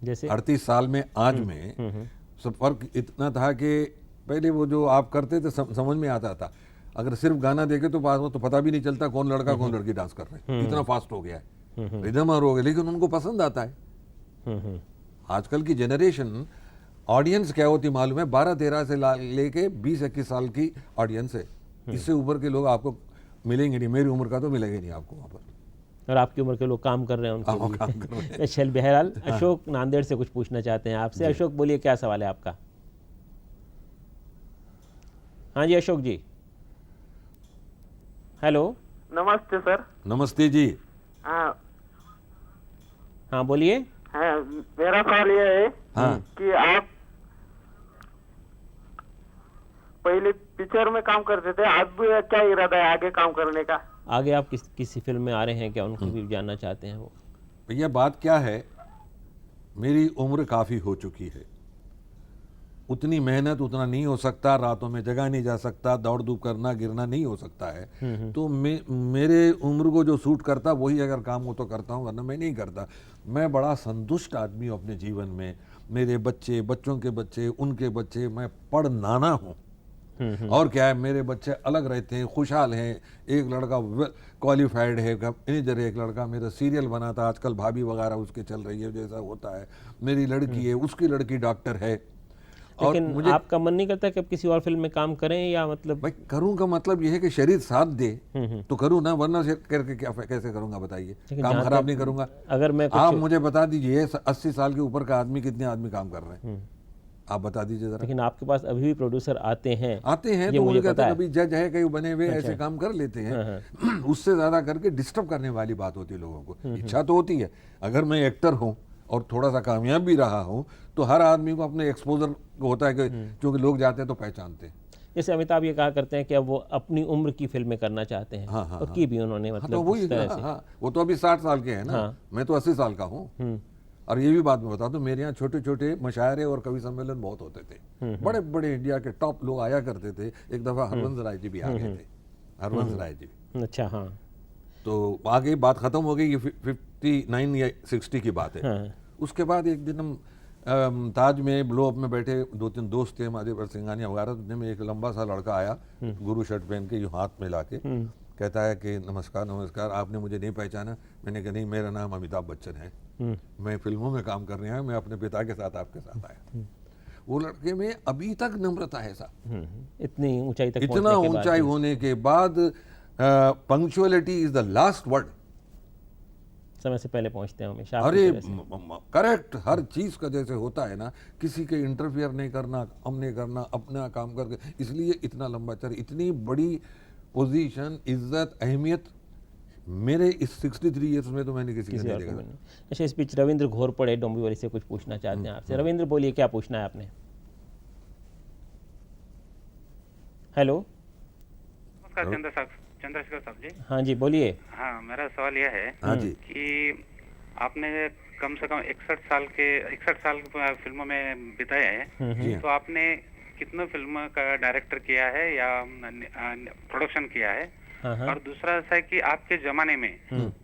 जैसे 38 साल में आज में सब फर्क इतना था कि पहले वो जो आप करते थे समझ में आता था। अगर सिर्फ गाना देखे तो पता भी नहीं चलता कौन लड़का कौन लड़की डांस कर रहे हैं, इतना फास्ट हो गया है, रिदम और हो गया, लेकिन उनको पसंद आता है। आजकल की जनरेशन ऑडियंस क्या होती मालूम है? 12-13 से लेके 20-21 साल की ऑडियंस है। इससे ऊपर के लोग आपको मिलेंगे नहीं, मेरी उम्र का तो मिलेगा नहीं आपको वहाँ पर। और आपकी उम्र के लोग काम कर रहे हैं उनके लिए। काम कर रहे हैं। चल बहरहाल अशोक नांदेड़ से कुछ पूछना चाहते हैं आपसे। अशोक बोलिए, क्या सवाल है आपका? हाँ जी अशोक जी, हेलो। नमस्ते सर। नमस्ते जी। हाँ हाँ बोलिए। हाँ, मेरा सवाल यह है कि आप पहले पिक्चर में काम करते थे, आज भी क्या इरादा है आगे काम करने का? आगे आप किसी फिल्म में आ रहे हैं क्या, उनको भी जानना चाहते हैं वो? भैया बात क्या है, मेरी उम्र काफ़ी हो चुकी है, उतनी मेहनत उतना नहीं हो सकता, रातों में जगा नहीं जा सकता, दौड़ धूप करना गिरना नहीं हो सकता है। तो मेरे उम्र को जो सूट करता वही अगर काम हो तो करता हूँ, वरना मैं नहीं करता। मैं बड़ा संतुष्ट आदमी हूँ अपने जीवन में। मेरे बच्चे, बच्चों के बच्चे, उनके बच्चे, मैं पढ़ नाना हूँ। और क्या है, मेरे बच्चे अलग रहते हैं, खुशहाल हैं। एक लड़का क्वालिफाइड है मैनेजर, एक लड़का मेरा सीरियल बनाता, आजकल भाभी वगैरह उसके चल रही है जैसा होता है। मेरी लड़की है, उसकी लड़की डॉक्टर है। और लेकिन मुझे आपका मन नहीं करता कि अब किसी और फिल्म में काम करें, या मतलब? भाई करूँ का मतलब यह है कि शरीर साथ दे तो करूँ ना, वरना से करके क्या कैसे करूँगा बताइए? काम खराब नहीं करूँगा। अगर मैं आप मुझे बता दीजिए 80 साल के ऊपर का आदमी, कितने आदमी काम कर रहे हैं आप बता दीजिए जरा। लेकिन आपके पास अभी भी प्रोड्यूसर आते हैं तो मुझे कहते हैं कभी जज है, कहीं बने हुए ऐसे काम कर लेते हैं। उससे ज्यादा करके डिस्टर्ब करने वाली बात होती है लोगों को। इच्छा तो होती है, अगर मैं एक्टर हूँ और थोड़ा सा कामयाब भी रहा हूँ तो हर आदमी को अपने एक्सपोजर होता है कि क्योंकि लोग जाते हैं तो पहचानते हैं। जैसे अमिताभ ये कहा करते हैं कि अब वो अपनी उम्र की फिल्में करना चाहते हैं। और की भी उन्होंने, मतलब तो वही वो तो अभी 60 साल के हैं ना। मैं तो 80 साल का हूँ। और ये भी बात मैं बता दूं, मेरे यहाँ छोटे छोटे मुशायरे और कवि सम्मेलन बहुत होते थे। बड़े बड़े इंडिया के टॉप लोग आया करते थे। एक दफा हरवंश राय जी भी आ गए थे, हरवंश राय जी भी। अच्छा हाँ। तो आगे बात खत्म हो गई, ये 59 या 60 की बात है। उसके बाद एक दिन हम ताज में ब्लो अप में बैठे, 2-3 दोस्त थे हमारे पर, सिंगानिया वगैरह। तो में एक लंबा सा लड़का आया, गुरु शर्ट पहन के, यूँ हाथ में ला के कहता है कि नमस्कार नमस्कार, आपने मुझे नहीं पहचाना? मैंने कहा नहीं, मेरा नाम अमिताभ बच्चन है, मैं फिल्मों में काम करने आया, मैं अपने पिता के साथ आपके साथ आया। वो लड़के में अभी तक नम्रता है साहब, इतनी ऊंचाई तक, इतना ऊंचाई होने के बाद punctuality is the last word. समय से पहले पहुंचते हैं हमेशा। अरे करेक्ट, हर चीज का जैसे होता है ना, किसी के इंटरफियर नहीं करना, हम नहीं करना, अपना काम करके, इसलिए इतना लंबा चल, इतनी बड़ी पोजीशन, इज्जत, अहमियत मेरे इस 63 ईयर्स में तो मैंने किसी का नहीं देखा। अच्छा, इस बीच रविंद्र घोरपड़े डोंबिवली से कुछ पूछना चाहते हैं आपसे। रविंद्र बोलिए, क्या पूछना है आपने? हेलो, नमस्कार चंद्रशेखर साहब जी। हाँ जी बोलिए। हाँ, मेरा सवाल यह है कि आपने कम से कम 61 साल फिल्मों में बिताए हैं, तो आपने कितने फिल्म का डायरेक्टर किया है या प्रोडक्शन किया है? और दूसरा ऐसा है कि आपके जमाने में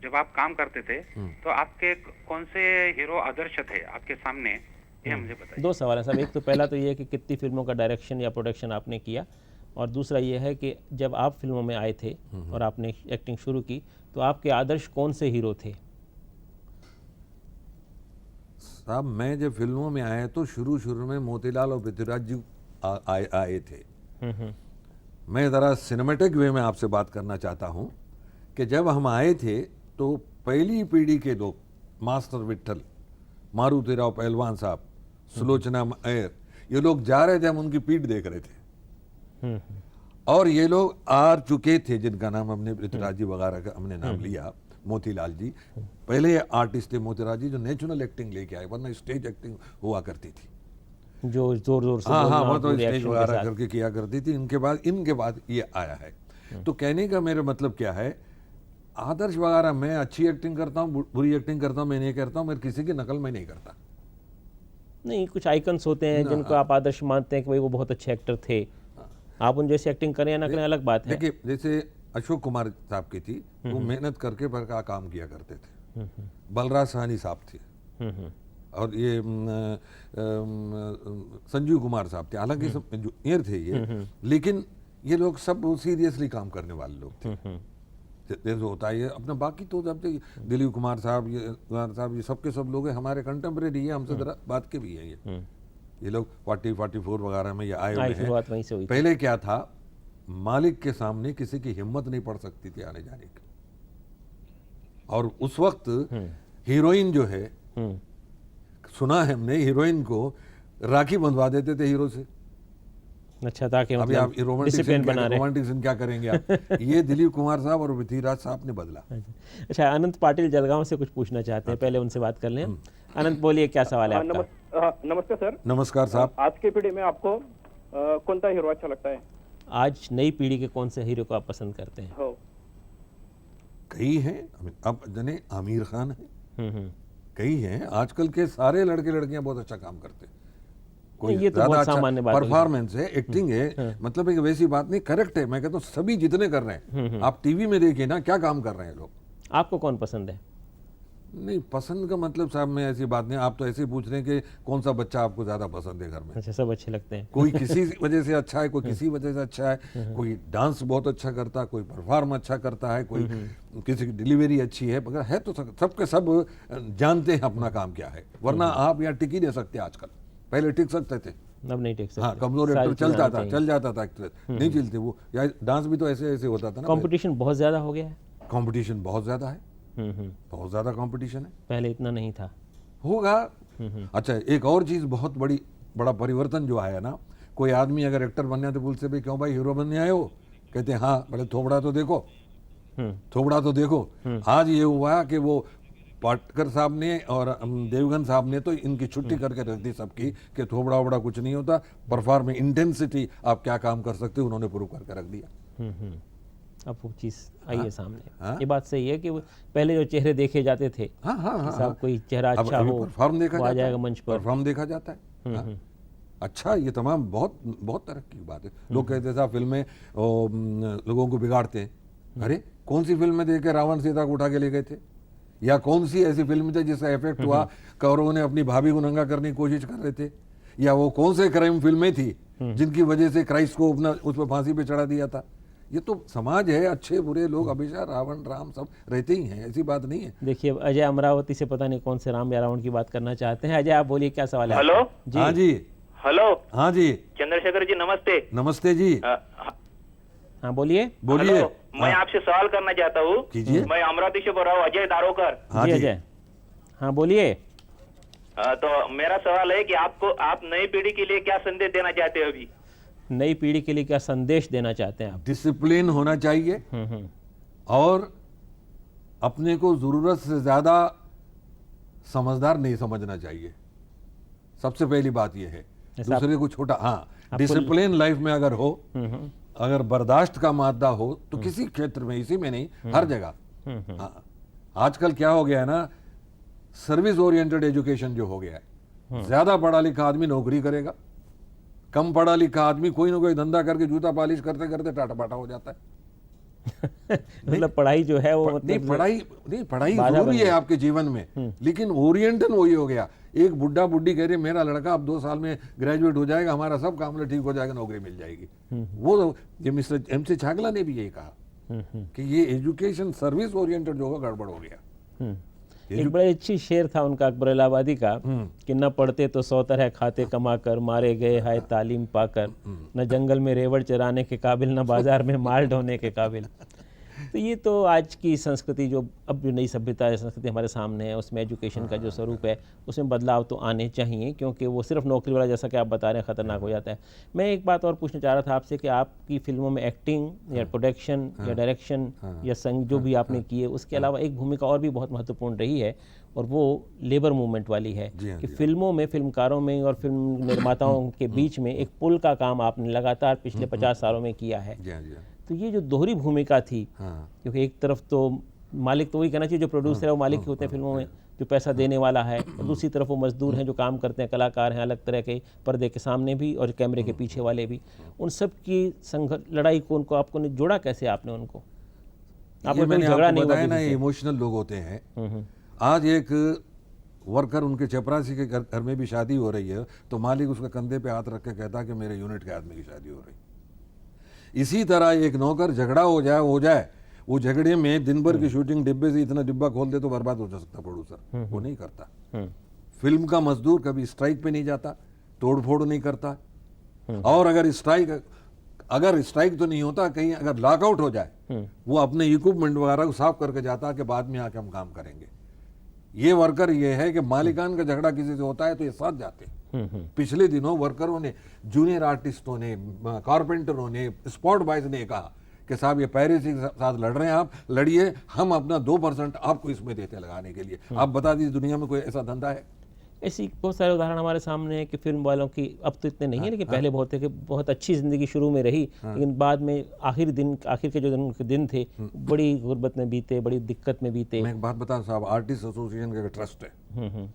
जब आप काम करते थे तो आपके कौन से हीरो आदर्श थे आपके सामने, ये मुझे बताइए। 2 सवाल है साहब। एक तो पहला तो ये है कि कितनी फिल्मों का डायरेक्शन या प्रोडक्शन आपने किया, और दूसरा ये है कि जब आप फिल्मों में आए थे और आपने एक्टिंग शुरू की तो आपके आदर्श कौन से हीरो थे? साहब मैं जब फिल्मों में आया तो शुरू में मोतीलाल और पृथ्वीराज जी आए थे। मैं ज़रा सिनेमेटिक वे में आपसे बात करना चाहता हूं कि जब हम आए थे तो पहली पीढ़ी के लोग, मास्टर विट्ठल, मारुतिराव पहलवान साहब, सुलोचना अय्यर, ये लोग जा रहे थे, हम उनकी पीठ देख रहे थे। और ये लोग आ चुके थे जिनका नाम हमने पृथ्वीराज जी वगैरह का हमने नाम लिया, मोतीलाल जी पहले आर्टिस्ट थे। मोतीलाल जी जो नेचुरल एक्टिंग लेके आए, वरना स्टेज एक्टिंग हुआ करती थी, जो जोर जोर से हाँ वो तो स्टेज वगैरह करके किया करती थी। इनके बाद ये आया है। तो कहने का मेरा मतलब क्या है, आदर्श वगैरह, मैं अच्छी एक्टिंग करता हूँ, बुरी एक्टिंग करता हूँ, मैं नहीं करता हूँ, मैं किसी की नकल मैं नहीं करता। नहीं, कुछ आइकन्स होते हैं जिनको आप आदर्श मानते हैं कि भाई वो बहुत अच्छे एक्टर थे, आप उन जैसे एक्टिंग करें या ना करें अलग बात है। देखिए जैसे अशोक कुमार साहब की थी, वो मेहनत करके पर का काम किया करते थे। बलराज साहनी साहब थे, और ये संजीव कुमार साहब थे, हालांकि सब जूनियर थे ये, लेकिन ये लोग सब सीरियसली काम करने वाले लोग थे। जैसे होता है ये अपना, बाकी तो जब दिलीप कुमार साहब, ये सबके सब लोग हैं, हमारे कंटेम्प्रेरी है, हमसे जरा बात के भी है ये। ये लोग 40-44 वगैरह में ये आए हुए हैं। शुरुआत वहीं से हुई। पहले क्या था, मालिक के सामने किसी की हिम्मत नहीं पड़ सकती थी आने जाने की, और उस वक्त हीरोइन जो है, सुना है हमने, हीरोइन को राखी बंधवा देते थे हीरो से। अच्छा, ताकि अभी आप रोमांटिक सीन क्या करेंगे आप? ये दिलीप कुमार साहब और पृथ्वीराज साहब ने बदला। अच्छा, अनंत पाटिल जलगांव से कुछ पूछना चाहते हैं, पहले उनसे बात कर लें। अनंत बोलिए, क्या सवाल है आपका? नमस्ते सर। नमस्कार साहब। आज की पीढ़ी में आपको कौन सा हीरो अच्छा लगता है? आज नई पीढ़ी के कौन से हीरो को आप पसंद करते हैं? हो कई हैं, अब जने आमिर खान है, कई हैं, आजकल के सारे लड़के लड़कियां बहुत अच्छा काम करते हैं। कोई ये तो बहुत सामान्य बात है। परफॉर्मेंस है, एक्टिंग है, मतलब एक वैसी बात नहीं, करेक्ट है। मैं कहता हूँ सभी जितने कर रहे हैं, आप टीवी में देखिए ना क्या काम कर रहे हैं लोग। आपको कौन पसंद है? नहीं, पसंद का मतलब साहब मैं ऐसी बात नहीं, आप तो ऐसे ही पूछ रहे हैं कि कौन सा बच्चा आपको ज्यादा पसंद है घर में। अच्छा, सब अच्छे लगते हैं। कोई किसी वजह से अच्छा है, कोई किसी वजह से अच्छा है, कोई डांस बहुत अच्छा करता है, कोई परफॉर्म अच्छा करता है, कोई किसी की डिलीवरी अच्छी है, मगर है तो सबके सब जानते हैं अपना काम क्या है। वरना आप यहाँ टिक ही नहीं सकते आजकल, पहले टिक सकते थे, अब नहीं टिक सकते। हाँ, कमजोर एक्टर चल जाता था एक्ट्रेस, नहीं चलते वो। या डांस भी तो ऐसे ऐसे होता था ना। कंपटीशन बहुत ज्यादा हो गया है। कंपटीशन बहुत ज्यादा है, बहुत ज्यादा कंपटीशन है, पहले इतना नहीं था, होगा। अच्छा, एक और चीज बहुत बड़ा परिवर्तन जो आया ना, कोई आदमी अगर एक्टर बनने है तो बोलते भाई क्यों भाई हीरो बनने आए हो? कहते हैं हाँ, बड़े थोबड़ा तो देखो, थोबड़ा तो देखो। आज ये हुआ कि वो पाटकर साहब ने और देवगन साहब ने तो इनकी छुट्टी करके रख दी सबकी, कि थोबड़ा वोबड़ा कुछ नहीं होता, परफॉर्म इंटेंसिटी आप क्या काम कर सकते हो, उन्होंने प्रूव करके रख दिया। अब वो चीज़ आई है सामने। ये बात सही है कि पहले जो चेहरे देखे जाते थे, साहब कोई चेहरा अच्छा हो, परफॉर्म देखा आ जाएगा मंच पर, परफॉर्म देखा जाता है। अच्छा, ये तमाम बहुत बहुत तरक्की की बात है। लोग कहते साहब फिल्में लोगों को बिगाड़ते हैं। अरे कौन सी फिल्म में देख के रावण सीता को उठा के ले गए थे? या कौन सी ऐसी फिल्म थी जिसका इफेक्ट हुआ कौरवों ने अपनी भाभी को नंगा करने की कोशिश कर रहे थे? या वो कौन से क्राइम फिल्में थी जिनकी वजह से क्राइस्ट को अपना उस पर फांसी पे चढ़ा दिया था? ये तो समाज है, अच्छे बुरे लोग हमेशा रावण राम सब रहते ही हैं, ऐसी बात नहीं है। देखिए, अजय अमरावती से पता नहीं कौन से राम या रावण की बात करना चाहते हैं। अजय, आप बोलिए, क्या सवाल है? हेलो जी। हाँ जी। हेलो हाँ जी। चंद्रशेखर जी, नमस्ते। नमस्ते जी। हाँ, बोलिए बोलिए। मैं आपसे सवाल करना चाहता हूँ। कीजिए। मैं अमरावती से बोल रहा हूँ, अजय दारोकर। हाँ जी जी। अजय, हाँ बोलिए। तो मेरा सवाल है कि आप नई पीढ़ी के लिए क्या संदेश देना चाहते हो? अभी नई पीढ़ी के लिए क्या संदेश देना चाहते हैं आप? डिसिप्लिन होना चाहिए और अपने को जरूरत से ज्यादा समझदार नहीं समझना चाहिए। सबसे पहली बात यह है। दूसरे को छोटा, हाँ, डिसिप्लिन लाइफ में अगर हो, अगर बर्दाश्त का मादा हो तो किसी क्षेत्र में, इसी में नहीं, हर जगह। हाँ, आजकल क्या हो गया है ना, सर्विस ओरिएंटेड एजुकेशन जो हो गया है, ज्यादा पढ़ा लिखा आदमी नौकरी करेगा, कम पढ़ा लिखा आदमी कोई ना कोई धंधा करके जूता पॉलिश करते करते टाटा बाटा हो जाता है। मतलब पढ़ाई जो है वो पढ़ाई जरूरी है आपके जीवन में, लेकिन ओरिएंटन वही हो गया। एक बुढ़ा बुढ़ी कह रही मेरा लड़का अब 2 साल में ग्रेजुएट हो जाएगा, हमारा सब काम ठीक हो जाएगा, नौकरी मिल जाएगी। वो ये मिस्टर MC छागला ने भी यही कहा कि ये एजुकेशन सर्विस ओरिएंटेड जो होगा गड़बड़ हो गया। एक बड़ी अच्छी शेर था उनका, अकबर इलाहाबादी का, कि न पढ़ते तो 100 तरह खाते कमा कर, मारे गए हाय तालीम पाकर, न जंगल में रेवड़ चराने के काबिल, न बाजार में माल ढोने के काबिल। तो ये तो आज की संस्कृति, जो अब जो नई सभ्यता है, संस्कृति हमारे सामने है, उसमें एजुकेशन का जो स्वरूप है उसमें बदलाव तो आने चाहिए, क्योंकि वो सिर्फ नौकरी वाला, जैसा कि आप बता रहे हैं, ख़तरनाक हो जाता है। मैं एक बात और पूछना चाह रहा था आपसे कि आपकी फिल्मों में एक्टिंग या प्रोडक्शन या डायरेक्शन या संग जो भी आपने किए, उसके अलावा एक भूमिका और भी बहुत महत्वपूर्ण रही है, और वो लेबर मूवमेंट वाली है कि फिल्मों में, फिल्मकारों में और फिल्म निर्माताओं के बीच में एक पुल का काम आपने लगातार पिछले 50 सालों में किया है। तो ये जो दोहरी भूमिका थी, क्योंकि एक तरफ तो मालिक, तो वही कहना चाहिए जो प्रोड्यूसर है वो मालिक होते हैं फिल्मों में, जो पैसा देने वाला है, और दूसरी तरफ वो मजदूर हैं जो काम करते हैं, कलाकार हैं अलग तरह के, पर्दे के सामने भी और कैमरे के पीछे वाले भी। उन सब की लड़ाई को, उनको आपको जोड़ा कैसे आपने उनको? आपको झगड़ा नहीं हुआ ना? इमोशनल लोग होते हैं। आज एक वर्कर, उनके चपरासी के घर में भी शादी हो रही है तो मालिक उसके कंधे पे हाथ रख के कहता कि मेरे यूनिट के आदमी की शादी हो रही। इसी तरह एक नौकर झगड़ा हो जाए, वो झगड़े में दिन भर की शूटिंग डिब्बे से इतना डिब्बा खोल दे तो बर्बाद हो जा सकता प्रोड्यूसर, वो नहीं करता। फिल्म का मजदूर कभी स्ट्राइक पे नहीं जाता, तोड़फोड़ नहीं करता है। और अगर स्ट्राइक तो नहीं होता, कहीं अगर लॉकआउट हो जाए वो अपने इक्विपमेंट वगैरह को साफ करके जाता कि बाद में आके हम काम करेंगे। ये वर्कर ये है कि मालिकान का झगड़ा किसी से होता है तो ये साथ जाते हैं। पिछले दिनों वर्करों ने, जूनियर आर्टिस्टों ने, कारपेंटरों ने, स्पॉट बॉयज ने कहा कि साहब ये पायरेसी के साथ लड़ रहे हैं, आप लड़िए, हम अपना 2% आपको इसमें देते लगाने के लिए। आप बता दीजिए दुनिया में कोई ऐसा धंधा है? ऐसी बहुत सारे उदाहरण हमारे सामने है कि फिल्म वालों की, अब तो इतने नहीं है लेकिन पहले बहुत थे कि बहुत अच्छी ज़िंदगी शुरू में रही, लेकिन बाद में आखिर के जो दिन थे बड़ी गुर्बत में बीते, बड़ी दिक्कत में बीते। मैं एक बात बताऊं साहब, आर्टिस्ट एसोसिएशन का ट्रस्ट है,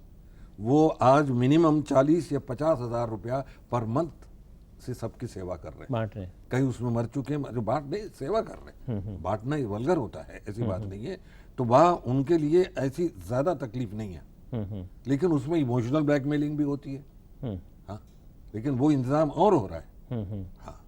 वो आज मिनिमम 40 या 50 हज़ार रुपया पर मंथ से सबकी सेवा कर रहे हैं, बांट रहे हैं। कहीं उसमें मर चुके हैं जो बांट नहीं, सेवा कर रहे हैं। बांटना ही वल्गर होता है, ऐसी बात नहीं है। तो वह उनके लिए ऐसी ज़्यादा तकलीफ नहीं है, लेकिन उसमें इमोशनल ब्लैकमेलिंग भी होती है। हाँ, लेकिन वो इंतजाम और हो रहा है। हाँ,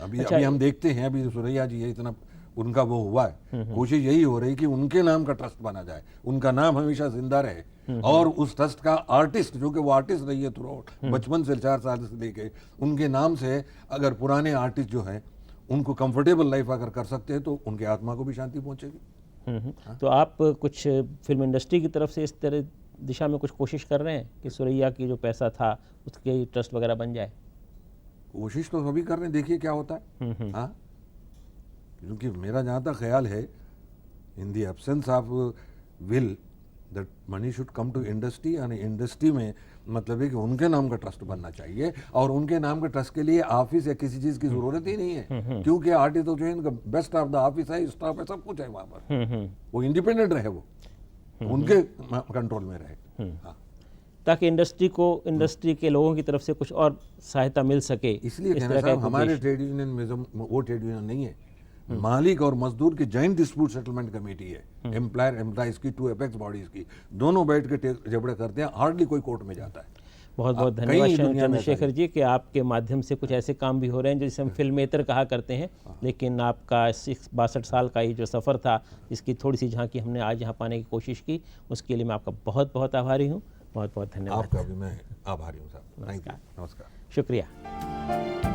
अभी हम देखते हैं, अभी सुरैया जी है, इतना उनका वो हुआ है, कोशिश यही हो रही कि उनके नाम का ट्रस्ट बना जाए, उनका नाम हमेशा जिंदा रहे, और उस ट्रस्ट का आर्टिस्ट, जो कि वो आर्टिस्ट रही है थ्रू बचपन से 4 साल से लेके, उनके नाम से अगर पुराने आर्टिस्ट जो हैं उनको कंफर्टेबल लाइफ अगर कर सकते हैं तो उनकी आत्मा को भी शांति पहुंचेगी। तो आप कुछ फिल्म इंडस्ट्री की तरफ से इस तरह दिशा में कुछ कोशिश कर रहे हैं कि सुरैया की जो पैसा था उसके ट्रस्ट वगैरह बन जाए? कोशिश तो सभी कर रहे हैं, देखिए क्या होता है। हाँ, क्योंकि मेरा जहाँ तक ख्याल है, in the absence of will that money should come to industry, यानी इंडस्ट्री में मतलब है कि उनके नाम का ट्रस्ट बनना चाहिए, और उनके नाम के ट्रस्ट के लिए ऑफिस या किसी चीज़ की ज़रूरत ही नहीं है, क्योंकि आर्टिस्ट तो जो है इनका बेस्ट ऑफ द ऑफिस है, स्टाफ है, सब कुछ है वहाँ पर, वो इंडिपेंडेंट रहे, वो उनके कंट्रोल में रहे। हाँ, ताकि इंडस्ट्री के लोगों की तरफ से कुछ और सहायता मिल सके। इसलिए कहना साहब, हमारे ट्रेड यूनियन में वो ट्रेड यूनियन नहीं है, मालिक और मजदूर की जॉइंट डिस्प्यूट सेटलमेंट कमेटी है, एम्प्लॉयर एम्प्लॉइज की, 2 एपेक्स बॉडीज की, दोनों बैठ के झगड़े करते हैं, हार्डली कोई कोर्ट में जाता है। बहुत बहुत धन्यवाद चंद्रशेखर जी कि आपके माध्यम से कुछ ऐसे काम भी हो रहे हैं जिसे हम फिल्मेतर कहा करते हैं, लेकिन आपका 62 साल का ये जो सफ़र था, इसकी थोड़ी सी झांकी हमने आज यहाँ पाने की कोशिश की, उसके लिए मैं आपका बहुत बहुत आभारी हूँ। बहुत बहुत धन्यवाद। आपका भी मैं आभारी हूँ साहब। थैंक यू, नमस्कार, शुक्रिया।